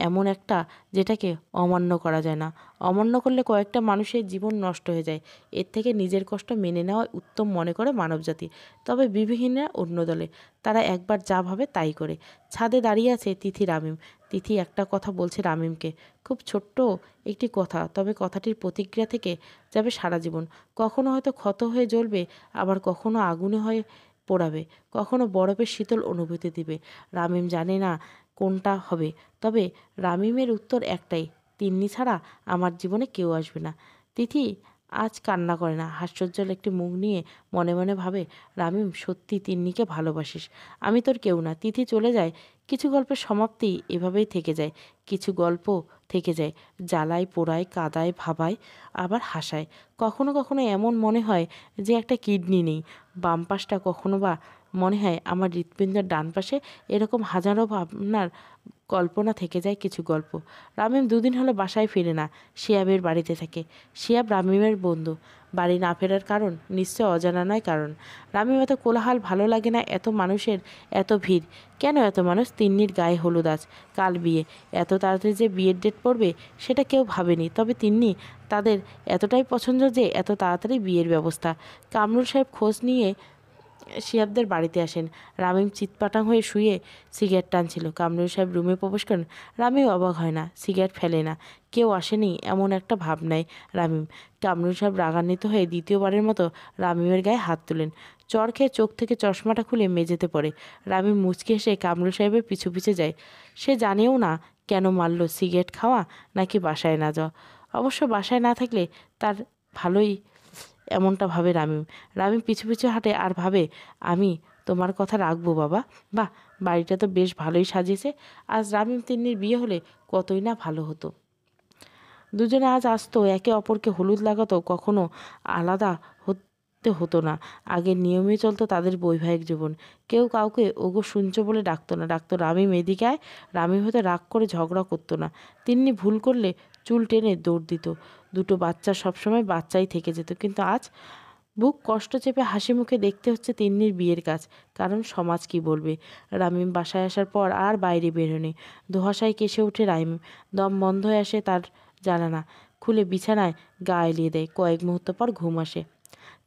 Speaker 1: এমন একটা যেটাকে অমান্য করা যায় না। অমান্য করলে কয়েকটা মানুষের জীবন নষ্ট হয়ে যায়। এর থেকে নিজের কষ্ট মেনে নেওয়া উত্তম মনে করে মানবজাতি। তবে বিবেকহীনরা অন্য দলে, তারা একবার যা ভাবে তাই করে। ছাদে দাঁড়িয়ে আছে তিথি রামিম। তিথি একটা কথা বলছে রামিমকে, খুব ছোট্ট একটি কথা, তবে কথাটির প্রতিক্রিয়া থেকে যাবে সারা জীবন। কখনো হয়তো ক্ষত হয়ে জ্বলবে, আবার কখনো আগুনে হয়ে পোড়াবে, কখনো বরফের শীতল অনুভূতি দিবে। রামিম জানে না কোনটা হবে, তবে রামিমের উত্তর একটাই, তিন্নি ছাড়া আমার জীবনে কেউ আসবে না। তিথি আজ কান্না করে না, হাস্যোজ্জ্বল একটি মুখ নিয়ে মনে মনে ভাবে, রামিম সত্যি তিন্নিকে ভালোবাসিস, আমি তোর কেউ না। তিথি চলে যায়। কিছু গল্পের সমাপ্তি এভাবেই থেকে যায়, কিছু গল্প থেকে যায় জ্বালায়, পোড়ায়, কাদায়, ভাবায়, আবার হাসায়। কখনো কখনো এমন মনে হয় যে একটা কিডনি নেই, বাম পাশটা, কখনো বা মনে হয় আমার হৃৎপিণ্ডের ডান পাশে। এরকম হাজারো ভাবনার কল্পনা থেকে যায় কিছু গল্প। রামিম দুদিন হলো বাসায় ফিরে না, শিয়াবের বাড়িতে থাকে। শিয়াব রামিমের বন্ধু। বাড়ি না ফেরার কারণ নিশ্চয় অজানা নয় কারণ। রামিম এত কোলাহল ভালো লাগে না, এত মানুষের এত ভিড়। কেন এত মানুষ? তিন্নির গায়ে হলুদ আজ, কাল বিয়ে, এত তাড়াতাড়ি যে বিয়ের ডেট পড়বে সেটা কেউ ভাবেনি। তবে তিন্নি তাদের এতটাই পছন্দ যে এত তাড়াতাড়ি বিয়ের ব্যবস্থা। কামরুল সাহেব খোঁজ নিয়ে শিহাবদের বাড়িতে আসেন। রামিম চিৎপাটাং হয়ে শুয়ে সিগারেট টানছিল। কামরুল সাহেব রুমে প্রবেশ করেন। রামিম অবাক হয় না, সিগারেট ফেলে না, কেউ আসেনি এমন একটা ভাব নেয় রামিম। কামরুল সাহেব রাগান্বিত হয়ে দ্বিতীয়বারের মতো রামিমের গায়ে হাত তুলেন। চর খেয়ে চোখ থেকে চশমাটা খুলে মেঝেতে পড়ে। রামিম মুচকি হেসে কামরুল সাহেবের পিছু পিছে যায়। সে জানেও না কেন মারল, সিগারেট খাওয়া নাকি বাসায় না যাওয়া। অবশ্য বাসায় না থাকলে তার ভালোই, এমনটা ভাবে রামিম। রামিম পিছু পিছু হাঁটে আর ভাবে, আমি তোমার কথা রাখবো বাবা। বাহ, বাড়িটা তো বেশ ভালোই সাজিয়েছে। আজ রামিম তিন্নির বিয়ে হলে কতই না ভালো হতো। দুজনে আজ আসতো, একে অপরকে হলুদ লাগাতো, কখনো আলাদা হতে হতো না। আগের নিয়মে চলতো তাদের বৈবাহিক জীবন। কেউ কাউকে ওগো শুনছো বলে ডাকতো না, ডাকতো রামিম এদিকে আয়। রামিম হয়তো রাগ করে ঝগড়া করতো না। তিন্নি ভুল করলে চুল টেনে দৌড় দিত। দুটো বাচ্চা সবসময় বাচ্চাই থেকে যেত। কিন্তু আজ বুক কষ্ট চেপে হাসি মুখে দেখতে হচ্ছে তিন্নির বিয়ের কাজ। কারণ সমাজ কি বলবে। রামিম বাসায় আসার পর আর বাইরে বেরোনি। দোহাশায় কেসে ওঠে রামিম। দম বন্ধ হয়ে আসে তার, জানালা খুলে বিছানায় গা এলিয়ে দেয়। কয়েক মুহূর্ত পর ঘুম আসে।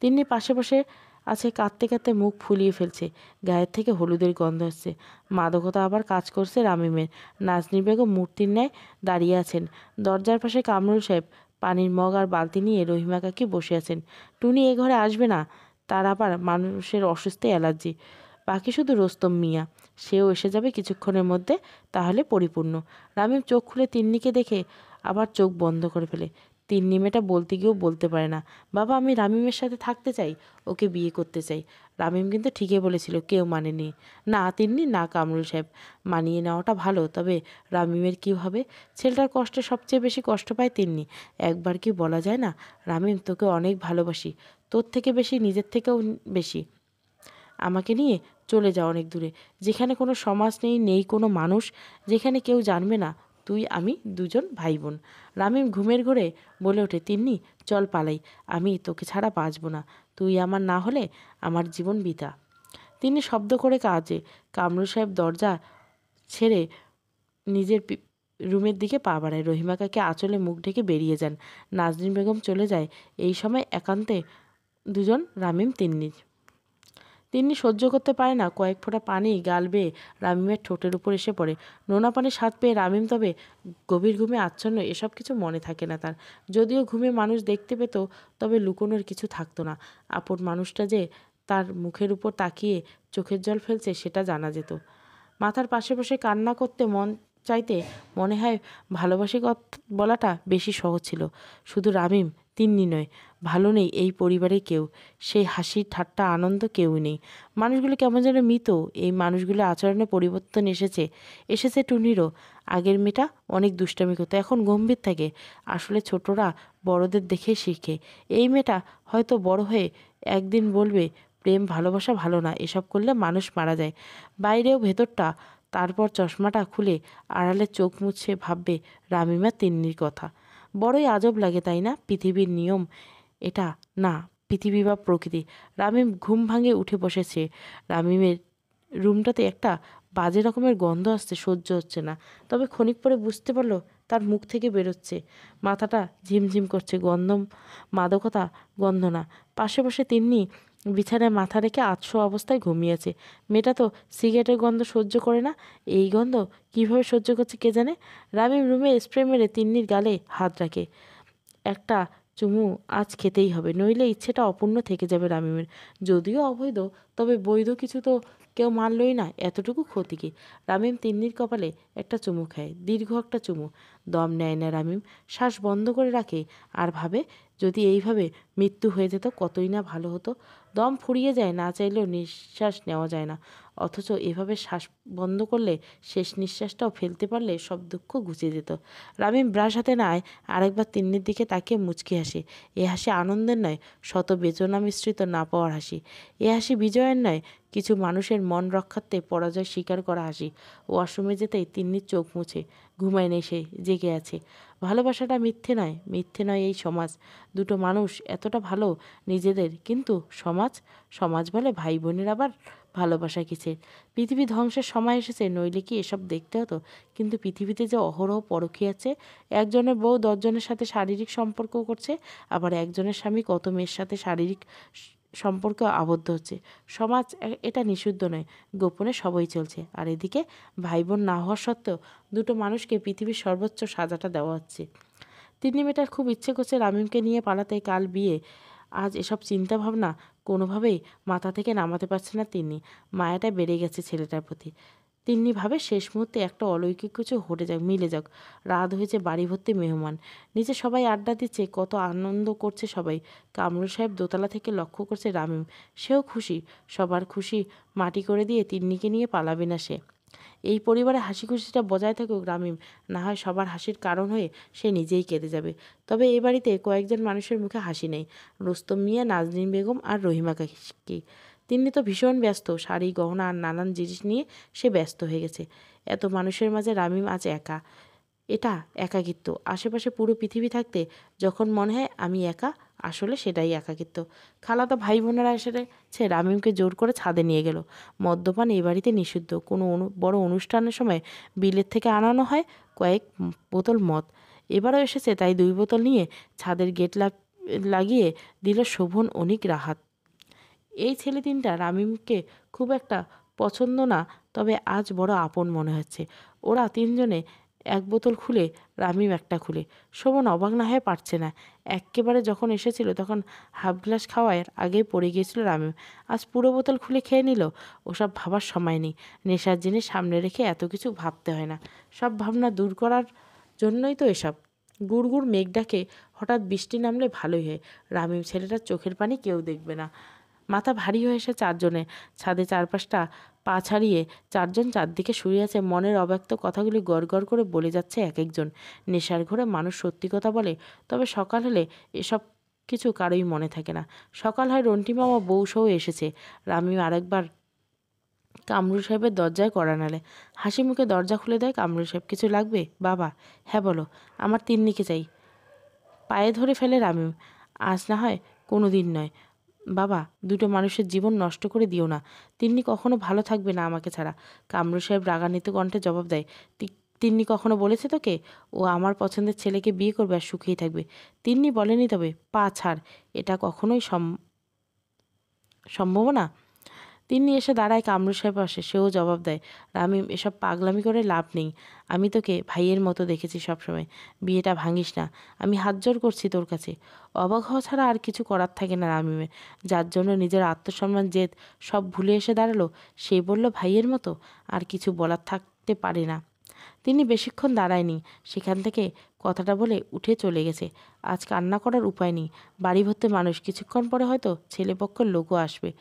Speaker 1: তিন্নি পাশে বসে আছে, কাঁদতে কাঁদতে মুখ ফুলিয়ে ফেলছে। গায়ের থেকে হলুদের গন্ধ আসছে। মাদকতা আবার কাজ করছে রামিমের। নাজনীন বেগম মূর্তির ন্যায় দাঁড়িয়ে আছেন। দরজার পাশে কামরুল সাহেব পানির মগ আর বালতি নিয়ে রহিমা কাকি বসে আছেন। টুনি এ ঘরে আসবে না, তার আবার মানুষের অসুস্থ অ্যালার্জি। বাকি শুধু রোস্তম মিয়া, সেও এসে যাবে কিছুক্ষণের মধ্যে, তাহলে পরিপূর্ণ। রামিম চোখ খুলে তিন্নিকে দেখে আবার চোখ বন্ধ করে ফেলে। তিন্নি মেয়েটা বলতে গিয়েও বলতে পারে না, বাবা আমি রামিমের সাথে থাকতে চাই, ওকে বিয়ে করতে চাই। রামিম কিন্তু ঠিকই বলেছিল, কেউ মানেনি। না তিন্নি, না কামরুল সাহেব। মানিয়ে নেওয়াটা ভালো, তবে রামিমের কী হবে? ছেলেটার কষ্টে সবচেয়ে বেশি কষ্ট পায় তিন্নি। একবার কি বলা যায় না, রামিম তোকে অনেক ভালোবাসি, তোর থেকে বেশি, নিজের থেকেও বেশি। আমাকে নিয়ে চলে যা অনেক দূরে, যেখানে কোনো সমাজ নেই, নেই কোনো মানুষ, যেখানে কেউ জানবে না তুই আমি দুজন ভাই বোন। রামিম ঘুমের ঘোরে বলে ওঠে, তিন্নি চল পালাই, আমি তোকে ছাড়া বাঁচব না। তুই আমার না হলে আমার জীবন বৃথা। তিনি শব্দ করে কাজে। কামরুল সাহেব দরজা ছেড়ে নিজের রুমের দিকে পা বাড়ায়। রহিমা কাকে আঁচলে মুখ ঢেকে বেরিয়ে যান। নাজনীন বেগম চলে যায়। এই সময় একান্তে দুজন রামিম তিন্নির। তিন্নি সহ্য করতে পারে না, কয়েক ফোঁটা পানি গাল বেয়ে রামিমের ঠোঁটের উপর এসে পড়ে। নোনা পানির স্বাদ পেয়ে রামিম তবে গভীর ঘুমে আচ্ছন্ন, এসব কিছু মনে থাকে না তার। যদিও ঘুমে মানুষ দেখতে পেত, তবে লুকোনোর কিছু থাকতো না। আপন মানুষটা যে তার মুখের উপর তাকিয়ে চোখের জল ফেলছে সেটা জানা যেত। মাথার পাশে বসে কান্না করতে মন চাইতে মনে হয় ভালোবাসি বলাটা বেশি সহজ ছিল। শুধু রামিম, তিন্নি নয়, ভালো নেই এই পরিবারে কেউ। সেই হাসি ঠাট্টা আনন্দ কেউই নেই। মানুষগুলো কেমন যেন মৃত। এই মানুষগুলো আচরণে পরিবর্তন এসেছে, এসেছে টুনিরও। আগের মেয়েটা অনেক দুষ্টামি করতো, এখন গম্ভীর থাকে। আসলে ছোটরা বড়দের দেখে শিখে। এই মেয়েটা হয়তো বড় হয়ে একদিন বলবে, প্রেম ভালোবাসা ভালো না, এসব করলে মানুষ মারা যায়। বাইরেও ভেতরটা। তারপর চশমাটা খুলে আড়ালে চোখ মুছে ভাববে রামিমা তিন্নির কথা। বড়ই আজব লাগে তাই না? পৃথিবীর নিয়ম এটা না, পৃথিবী বা প্রকৃতি। রামিম ঘুম ভাঙে উঠে বসেছে। রামিমের রুমটাতে একটা বাজে রকমের গন্ধ আসছে, সহ্য হচ্ছে না। তবে ক্ষণিক পরে বুঝতে পারলো তার মুখ থেকে বেরোচ্ছে। মাথাটা ঝিমঝিম করছে, গন্ধ মাদকতা গন্ধ না। পাশে বসে তিন্নি বিছানায় মাথা রেখে আতশো অবস্থায় ঘুমিয়েছে। মেয়েটা তো সিগারেটের গন্ধ সহ্য করে না, এই গন্ধ কীভাবে সহ্য করছে কে জানে। রামিম রুমে স্প্রে মেরে তিন্নির গালে হাত রাখে। একটা চুমু আজ খেতেই হবে, নইলে ইচ্ছেটা অপূর্ণ থেকে যাবে রামিমের। যদিও অবৈধ, তবে বৈধ কিছু তো কেউ মানলই না, এতটুকু ক্ষতি কি। রামিম তিন্নির কপালে একটা চুমু খায়, দীর্ঘ একটা চুমু। দম নেয় না রামিম, শ্বাস বন্ধ করে রাখে আর ভাবে যদি এইভাবে মৃত্যু হয়ে যেত কতই না ভালো হতো। দম ফুরিয়ে যায়, না চাইলেও নিঃশ্বাস নেওয়া যায় না। অথচ এভাবে শ্বাস বন্ধ করলে, শেষ নিঃশ্বাসটাও ফেলতে পারলে সব দুঃখ ঘুচে যেত। রামিম ব্রাশ হাতে নেয়, আরেকবার তিন্নির দিকে তাকিয়ে মুচকি হাসে। এ হাসি আনন্দের নয়, শত বেদনা মিশ্রিত না পাওয়ার হাসি। এ হাসি বিজয়ের নয়, কিছু মানুষের মন রক্ষার্থে পরাজয় স্বীকার করা হাসি। ওয়াশরুমে যেতেই তিন্নির চোখ মুছে। ঘুমায় নেই সে, জেগে আছে। ভালোবাসাটা মিথ্যে নয়, মিথ্যে নয় এই সমাজ। দুটো মানুষ এতটা ভালো নিজেদের, কিন্তু সমাজ, সমাজ বলে ভাই বোনের আবার ভালোবাসা কিসের। পৃথিবী ধ্বংসের সময় এসেছে, নইলে কি এসব দেখতে হতো। কিন্তু পৃথিবীতে যে অহরহ পরকীয়া আছে, একজনের বউ 10 জনের সাথে শারীরিক সম্পর্ক করছে, আবার একজনের স্বামী কত মেয়ের সাথে শারীরিক সম্পর্ক আবদ্ধ হচ্ছে। সমাজ এটা নিষিদ্ধ নয়, গোপনে সবই চলছে। আর এদিকে ভাই বোন না হওয়া সত্ত্বেও দুটো মানুষকে পৃথিবীর সর্বোচ্চ সাজাটা দেওয়া হচ্ছে। তিন্নি মেয়েটার খুব ইচ্ছে করছে রামিমকে নিয়ে পালাতে, কাল বিয়ে। আজ এসব চিন্তাভাবনা কোনোভাবেই মাথা থেকে নামাতে পারছে না তিন্নি। মায়াটা বেড়ে গেছে ছেলেটার প্রতি। তিন্নি ভাবে শেষ মুহূর্তে একটা অলৌকিক কিছু ঘটে যাক, মিলে যাক। রাত হয়েছে, বাড়ি ভর্তি মেহমান। নিচে সবাই আড্ডা দিচ্ছে, কত আনন্দ করছে সবাই। কামরুল সাহেব দোতলা থেকে লক্ষ্য করছে রামিম, সেও খুশি। সবার খুশি মাটি করে দিয়ে তিন্নিকে নিয়ে পালাবে না সে। এই পরিবারে হাসি খুশিটা বজায় থাকুক রামিম, না হয় সবার হাসির কারণ হয়ে সে নিজেই কেঁদে যাবে। তবে এ বাড়িতে কয়েকজন মানুষের মুখে হাসি নেই, রুস্তম মিয়া, নাজনীন বেগম আর রহিমা কাকি। তিনি তো ভীষণ ব্যস্ত, শাড়ি গহনা আর নানান জিনিস নিয়ে সে ব্যস্ত হয়ে গেছে। এত মানুষের মাঝে রামিম আজ একা। এটা একাকিত্ব। আশেপাশে পুরো পৃথিবী থাকতে যখন মনে হয় আমি একা, আসলে সেটাই একাকিত্ব। খালাতো ভাই বোনেরা এসেছে, রামিমকে জোর করে ছাদে নিয়ে গেল। মদ্যপান এই বাড়িতে নিষিদ্ধ। কোনো বড় অনুষ্ঠানের সময় বিলের থেকে আনানো হয় কয়েক বোতল মদ। এবারও এসেছে, তাই 2 বোতল নিয়ে ছাদের গেট লাগিয়ে দিল শোভন, অনিক, রাহাত। এই ছেলে তিনটা রামিমকে খুব একটা পছন্দ না, তবে আজ বড় আপন মনে হচ্ছে। ওরা তিনজনে এক বোতল খুলে, রামিম একটা খুলে। শোভন অবাক না হয়ে পারছে না। এক্কেবারে যখন এসেছিল তখন হাফ গ্লাস খাওয়ার আগেই পড়ে গিয়েছিল রামিম। আজ পুরো বোতল খুলে খেয়ে নিল। ওসব ভাবার সময় নেই। নেশার জিনিস সামনে রেখে এত কিছু ভাবতে হয় না। সব ভাবনা দূর করার জন্যই তো এসব। গুড়গুড় মেঘ ডাকে, হঠাৎ বৃষ্টি নামলে ভালোই হয়। রামিম ছেলেটার চোখের পানি কেউ দেখবে না। মাথা ভারী হয়ে এসে চারজনে। ছাদে চারপাশটা পা ছাড়িয়ে চারজন চারদিকে শুয়ে আছে। মনের অব্যক্ত কথাগুলি গড় করে বলে যাচ্ছে এক একজন। নেশার ঘোরে মানুষ সত্যি কথা বলে, তবে সকাল হলে এসব কিছু কারোই মনে থাকে না। সকাল হয়, রন্টি মামা বউসহ এসেছে। রামিম আরেকবার কামরুল সাহেবের দরজায় কড়া নাড়ে। হাসি মুখে দরজা খুলে দেয় কামরুল সাহেব। কিছু লাগবে বাবা? হ্যাঁ বলো। আমার তিন্নিকে চাই। পায়ে ধরে ফেলে রামিম। আজ না হয়, কোনো দিন নয়। বাবা, দুটো মানুষের জীবন নষ্ট করে দিও না। তিন্নি কখনো ভালো থাকবে না আমাকে ছাড়া। কামরুল সাহেব রাগান্বিত কণ্ঠে জবাব দেয়, তিন্নি কখনো বলেছে তোকে ও আমার পছন্দের ছেলেকে বিয়ে করবে আর সুখেই থাকবে? তিন্নি বলেনি। তবে পা ছাড়, এটা কখনোই সম্ভব না। তিন্নি এসে দাঁড়ায় কামরুল সাহেব পাশে। সেও জবাব দেয়, রামিম, এসব পাগলামি করে লাভ নেই। আমি তোকে ভাইয়ের মতো দেখেছি সবসময়। বিয়েটা ভাঙিস না। আমি হাত জোর করছি তোর কাছে। অবাক হওয়া ছাড়া আর কিছু করার থাকে না রামিমের। যার জন্য নিজের আত্মসম্মান, জেদ সব ভুলে এসে দাঁড়ালো, সে বলল ভাইয়ের মতো, আর কিছু বলার থাকতে পারে না। তিনি বেশিক্ষণ দাঁড়ায়নি, সেখান থেকে কথাটা বলে উঠে চলে গেছে। আজ কান্না করার উপায় নেই। বাড়ি ভর্তি মানুষ, কিছুক্ষণ পরে হয়তো ছেলেপক্ষের লোকও আসবে।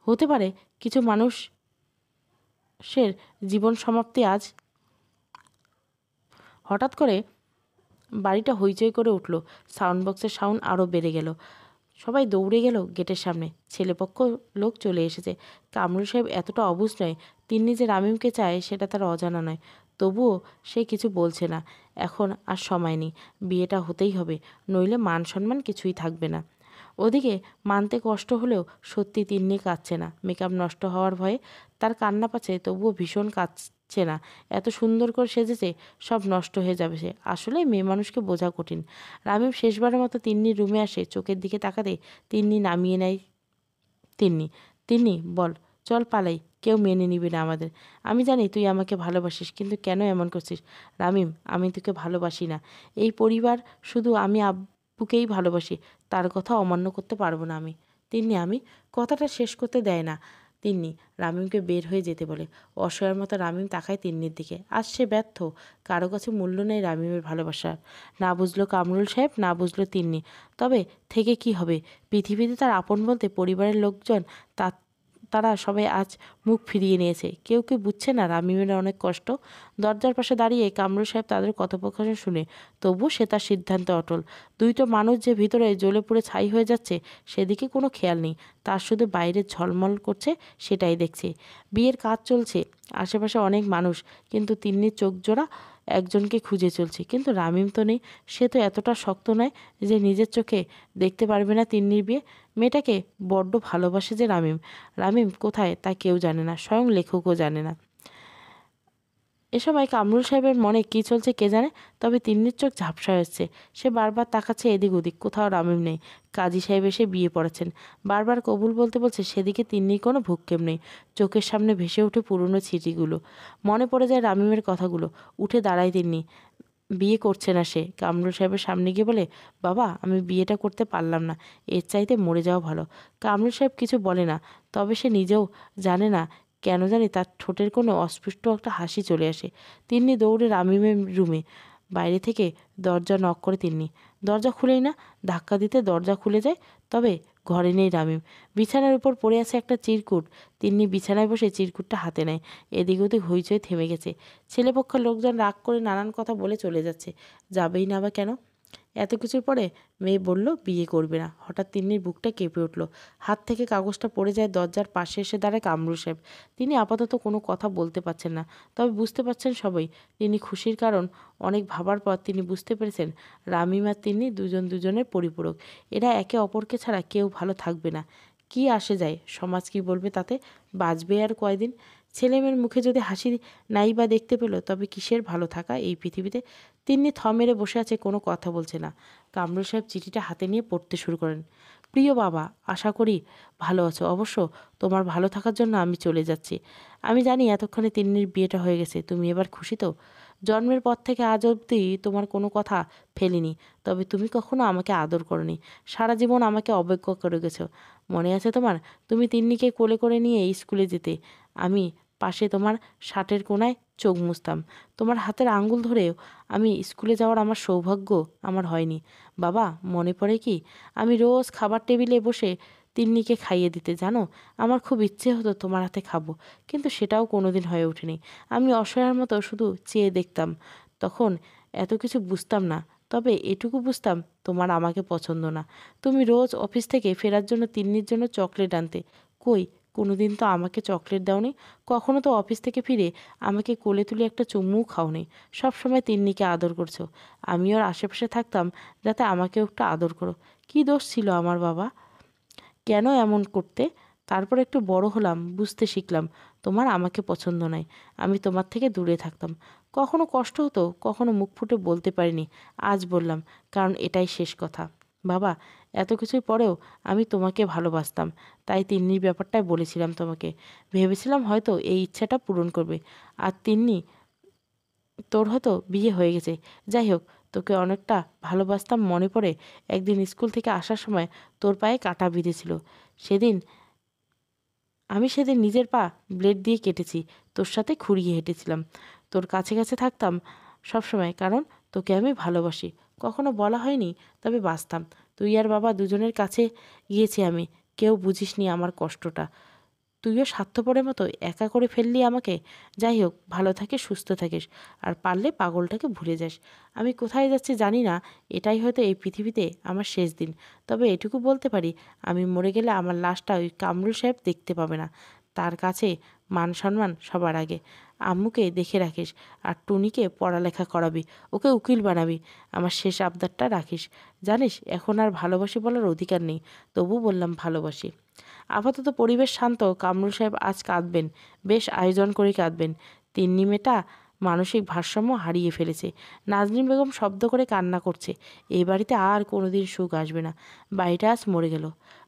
Speaker 1: হতে পারে কিছু মানুষের জীবন সমাপ্তি আজ। হঠাৎ করে বাড়িটা হইচই করে উঠল। সাউন্ড বক্সের সাউন্ড আরও বেড়ে গেল। সবাই দৌড়ে গেল গেটের সামনে। ছেলেপক্ষ লোক চলে এসেছে। কামরুল সাহেব এতটা অবুঝ নয়। তিনি যে রামিমকে চায় সেটা তার অজানা নয়। তবুও সে কিছু বলছে না। এখন আর সময় নেই, বিয়েটা হতেই হবে, নইলে মান সম্মান কিছুই থাকবে না। ওদিকে মানতে কষ্ট হলেও সত্যি তিন্নি কাঁদছে না। মেকআপ নষ্ট হওয়ার ভয়ে তার কান্না পাচ্ছে, তবুও ভীষণ কাঁদছে না। এত সুন্দর করে সেজেছে, সব নষ্ট হয়ে যাবে সে। আসলে মেয়ে মানুষকে বোঝা কঠিন। রামিম শেষবারের মতো তিন্নির রুমে আসে। চোখের দিকে তাকাতে তিন্নি নামিয়ে নেয়। তিন্নি, তিন্নি বল, চল পালাই, কেউ মেনে নিবে না আমাদের। আমি জানি তুই আমাকে ভালোবাসিস, কিন্তু কেন এমন করছিস? রামিম, আমি তোকে ভালোবাসি না। এই পরিবার শুধু আমি আব্বুকেই ভালোবাসি, তার কথা অমান্য করতে পারবো না আমি। তিন্নি, আমি কথাটা শেষ করতে দেয় না। তিন্নি রামিমকে বের হয়ে যেতে বলে। অসহায়ের মতো রামিম তাকায় তিন্নির দিকে। আজ সে ব্যর্থ। কারো কাছে মূল্য নেই রামিমের ভালোবাসার। না বুঝলো কামরুল সাহেব, না বুঝলো তিন্নি। তবে থেকে কি হবে? পৃথিবীতে তার আপন বলতে পরিবারের লোকজন, তা তারা সবাই আজ মুখ ফিরিয়ে নিয়েছে। কেউ কেউ বুঝছে না রামিমের অনেক কষ্ট। দরজার পাশে দাঁড়িয়ে কামরুল সাহেব তাদের কথোপকথন শুনে, তবুও সে তার সিদ্ধান্তে অটল। দুইটো মানুষ যে ভিতরে জ্বলে পুড়ে ছাই হয়ে যাচ্ছে, সেদিকে কোনো খেয়াল নেই। তার শুধু বাইরে ঝলমল করছে, সেটাই দেখছে। বিয়ের কাজ চলছে, আশেপাশে অনেক মানুষ, কিন্তু তিন্নির চোখ জোড়া একজনকে খুঁজে চলছে। কিন্তু রামিম তো নেই। সে তো এতটা শক্ত নয় যে নিজের চোখে দেখতে পারবে না তিন্নির বিয়ে। মেয়েটাকে বড্ড ভালোবাসে যে রামিম। রামিম কোথায় তা কেউ জানে না, স্বয়ং লেখকও জানে না। এ সময় কামরুল সাহেবের মনে কী চলছে কে জানে। তবে তিন্নির চোখ ঝাপসা হচ্ছে। সে বারবার তাকাচ্ছে এদিক ওদিক, কোথাও রামিম নেই। কাজী সাহেব এসে বিয়ে পড়াচ্ছেন, বারবার কবুল বলতে বলছে। সেদিকে তিন্নির কোনো ভ্রুক্ষেপ নেই। চোখের সামনে ভেসে ওঠে পুরনো চিঠিগুলো। মনে পড়ে যায় রামিমের কথাগুলো। উঠে দাঁড়ায় তিন্নি। বিয়ে করছে না সে। কামরুল সাহেবের সামনে গিয়ে বলে, বাবা, আমি বিয়েটা করতে পারলাম না, এর চাইতে মরে যাওয়া ভালো। কামরুল সাহেব কিছু বলে না, তবে সে নিজেও জানে না কেন জানি তার ঠোঁটের কোনো অস্পষ্ট একটা হাসি চলে আসে। তিন্নি দৌড়ে রামিমের রুমে। বাইরে থেকে দরজা নক করে তিন্নি। দরজা খুলেই না, ধাক্কা দিতে দরজা খুলে যায়। তবে ঘরে নেই রামিম। বিছানার উপর পড়ে আছে একটা চিরকুট। তিন্নি বিছানায় বসে চিরকুটটা হাতে নেয়। এদিক ওদিক হইচই থেমে গেছে। ছেলেপক্ষের লোকজন রাগ করে নানান কথা বলে চলে যাচ্ছে। যাবেই না বা কেন? এত কিছুর পরে মেয়ে বলল বিয়ে করবে না। হঠাৎ তিন্নির বুকটা কেঁপে উঠল। হাত থেকে কাগজটা পড়ে যায়। দরজার পাশে এসে দাঁড়ায় কামরুল সাহেব। তিনি আপাতত কোনো কথা বলতে পারছেন না, তবে বুঝতে পারছেন সবাই তিনি খুশির কারণ। অনেক ভাবার পর তিনি বুঝতে পেরেছেন রামিম আর তিনি দুজন দুজনের পরিপূরক। এরা একে অপরকে ছাড়া কেউ ভালো থাকবে না। কি আসে যায়, সমাজ কি বলবে তাতে? বাঁচবে আর কয়দিন? ছেলেমেয়ের মুখে যদি হাসি নাই বা দেখতে পেল, তবে কিসের ভালো থাকা এই পৃথিবীতে? তিন্নি থ মেরে বসে আছে, কোনো কথা বলছে না। কামরুল সাহেব চিঠিটা হাতে নিয়ে পড়তে শুরু করেন। প্রিয় বাবা, আশা করি ভালো আছো। অবশ্য তোমার ভালো থাকার জন্য আমি চলে যাচ্ছি। আমি জানি এতক্ষণে তিন্নির বিয়েটা হয়ে গেছে। তুমি এবার খুশি তো? জন্মের পর থেকে আজ অবধি তোমার কোনো কথা ফেলিনি, তবে তুমি কখনো আমাকে আদর করনি। সারা জীবন আমাকে অবজ্ঞা করে গেছো। মনে আছে তোমার? তুমি তিন্নিকে কোলে করে নিয়ে স্কুলে যেতে, আমি পাশে তোমার শার্টের কোনায় চোখ মুছতাম। তোমার হাতের আঙ্গুল ধরেও আমি স্কুলে যাওয়ার আমার সৌভাগ্য আমার হয়নি। বাবা, মনে পড়ে কি আমি রোজ খাবার টেবিলে বসে তিন্নিকে খাইয়ে দিতে? জানো, আমার খুব ইচ্ছে হতো তোমার হাতে খাবো, কিন্তু সেটাও কোনোদিন হয়ে ওঠেনি। আমি অসহায়ের মতো শুধু চেয়ে দেখতাম। তখন এত কিছু বুঝতাম না, তবে এটুকু বুঝতাম তোমার আমাকে পছন্দ না। তুমি রোজ অফিস থেকে ফেরার জন্য তিন্নির জন্য চকলেট আনতে। কই, কোনোদিন তো আমাকে চকলেট দাওনি। কখনো তো অফিস থেকে ফিরে আমাকে কোলে তুলে একটা চুমুও খাওনি। সবসময় তিন্নিকে আদর করছো। আমি ওর আশেপাশে থাকতাম যাতে আমাকেও একটু আদর করো। কী দোষ ছিল আমার বাবা? কেন এমন করতে? তারপর একটু বড় হলাম, বুঝতে শিখলাম তোমার আমাকে পছন্দ নয়। আমি তোমার থেকে দূরে থাকতাম। কখনো কষ্ট হতো, কখনো মুখ ফুটে বলতে পারিনি। আজ বললাম, কারণ এটাই শেষ কথা। বাবা, এত কিছুর পরেও আমি তোমাকে ভালোবাসতাম, তাই তিন্নির ব্যাপারটাই বলেছিলাম তোমাকে। ভেবেছিলাম হয়তো এই ইচ্ছাটা পূরণ করবে। আর তিন্নি, তোর হয়তো বিয়ে হয়ে গেছে। যাই হোক, তোকে অনেকটা ভালোবাসতাম। মনে পড়ে একদিন স্কুল থেকে আসার সময় তোর পায়ে কাঁটা বিঁধেছিল। সেদিন সেদিন নিজের পা ব্লেড দিয়ে কেটেছি। তোর সাথে খুঁড়িয়ে হেঁটেছিলাম। তোর কাছে কাছে থাকতাম সবসময়, কারণ তোকে আমি ভালোবাসি। কখনো বলা হয়নি, তবে বাসতাম। তুই আর বাবা দুজনের কাছে গিয়েছি আমি, কেউ বুঝিসনি আমার কষ্টটা। তুইও স্বার্থপরের মতো একা করে ফেললি আমাকে। যাই হোক, ভালো থাকিস, সুস্থ থাকিস, আর পারলে পাগলটাকে ভুলে যাস। আমি কোথায় যাচ্ছি জানি না। এটাই হয়তো এই পৃথিবীতে আমার শেষ দিন। তবে এটুকু বলতে পারি, আমি মরে গেলে আমার লাশটা ওই কামরুল সাহেব দেখতে পাবে না। তার কাছে মান সম্মান সবার আগে। আম্মুকে দেখে রাখিস, আর টুনিকে পড়ালেখা করাবি, ওকে উকিল বানাবি। আমার শেষ আবদারটা রাখিস। জানিস এখন আর ভালোবাসি বলার অধিকার নেই, তবু বললাম ভালোবাসি। আপাতত পরিবেশ শান্ত। কামরুল সাহেব আজ কাঁদবেন, বেশ আয়োজন করে কাঁদবেন। তিন্নি মেয়েটা মানসিক ভারসাম্য হারিয়ে ফেলেছে। নাজনীন বেগম শব্দ করে কান্না করছে। এই বাড়িতে আর কোনোদিন সুখ আসবে না। বাড়িটা আজ মরে গেল।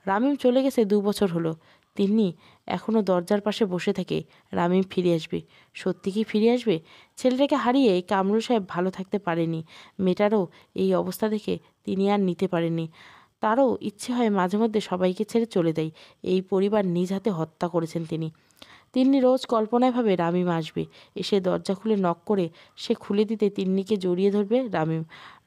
Speaker 1: রামিম চলে গেছে 2 বছর হলো। তিন্নি এখনও দরজার পাশে বসে থাকে। রামিম ফিরে আসবে। সত্যি কি ফিরে আসবে? ছেলেটাকে হারিয়ে কামরুল সাহেব ভালো থাকতে পারেনি। মেয়েটারও এই অবস্থা দেখে তিনি আর নিতে পারেননি। তারও ইচ্ছে হয় মাঝে মধ্যে সবাইকে ছেড়ে চলে দেয়। এই পরিবার নিজ হাতে হত্যা করেছেন তিনি। তিন্নি রোজ কল্পনায় ভাবে রামিম আসবে, এসে দরজা খুলে নক করে সে খুলে দিতে তিন্নিকে জড়িয়ে ধরবে রামিম।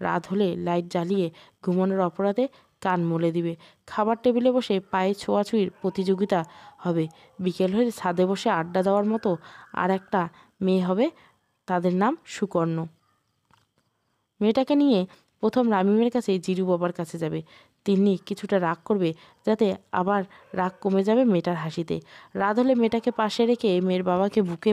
Speaker 1: রাত হলে লাইট জ্বালিয়ে ঘুমানোর অপরাধে কান মলে দিবে। খাবার টেবিলে বসে পায়ে ছোঁয়াছুঁয়ির প্রতিযোগিতা হবে। বিকেল হলে ছাদে বসে আড্ডা দেওয়ার মতো আর একটা মেয়ে হবে, তাদের নাম সুকর্ণ। মেয়েটাকে নিয়ে প্রথম রামিমের কাছে জিরু বাবার কাছে যাবে। তিন্নি কিছুটা রাগ করবে, যাতে আবার রাগ কমে যাবে মেয়েটার হাসিতে। রাত হলে মেয়েটাকে পাশে রেখে মেয়ের বাবাকে বুকে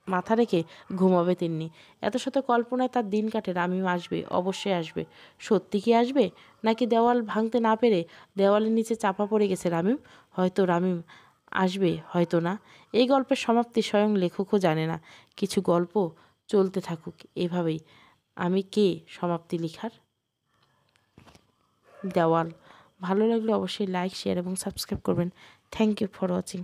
Speaker 1: মাথা রেখে ঘুমাবে তিন্নি। এত শত কল্পনায় তার দিন কাটে। রামিম আসবে, অবশ্যই আসবে। সত্যি কি আসবে, নাকি দেওয়াল ভাঙতে না পেরে দেওয়ালের নিচে চাপা পড়ে গেছে রামিম? হয়তো রামিম আসবে, হয়তো না। এই গল্পের সমাপ্তি স্বয়ং লেখকও জানে না। কিছু গল্প চলতে থাকুক এভাবেই। আমি কে সমাপ্তি লেখার? দেওয়াল। ভালো লাগলে অবশ্যই লাইক, শেয়ার এবং সাবস্ক্রাইব করবেন। Thank you for watching.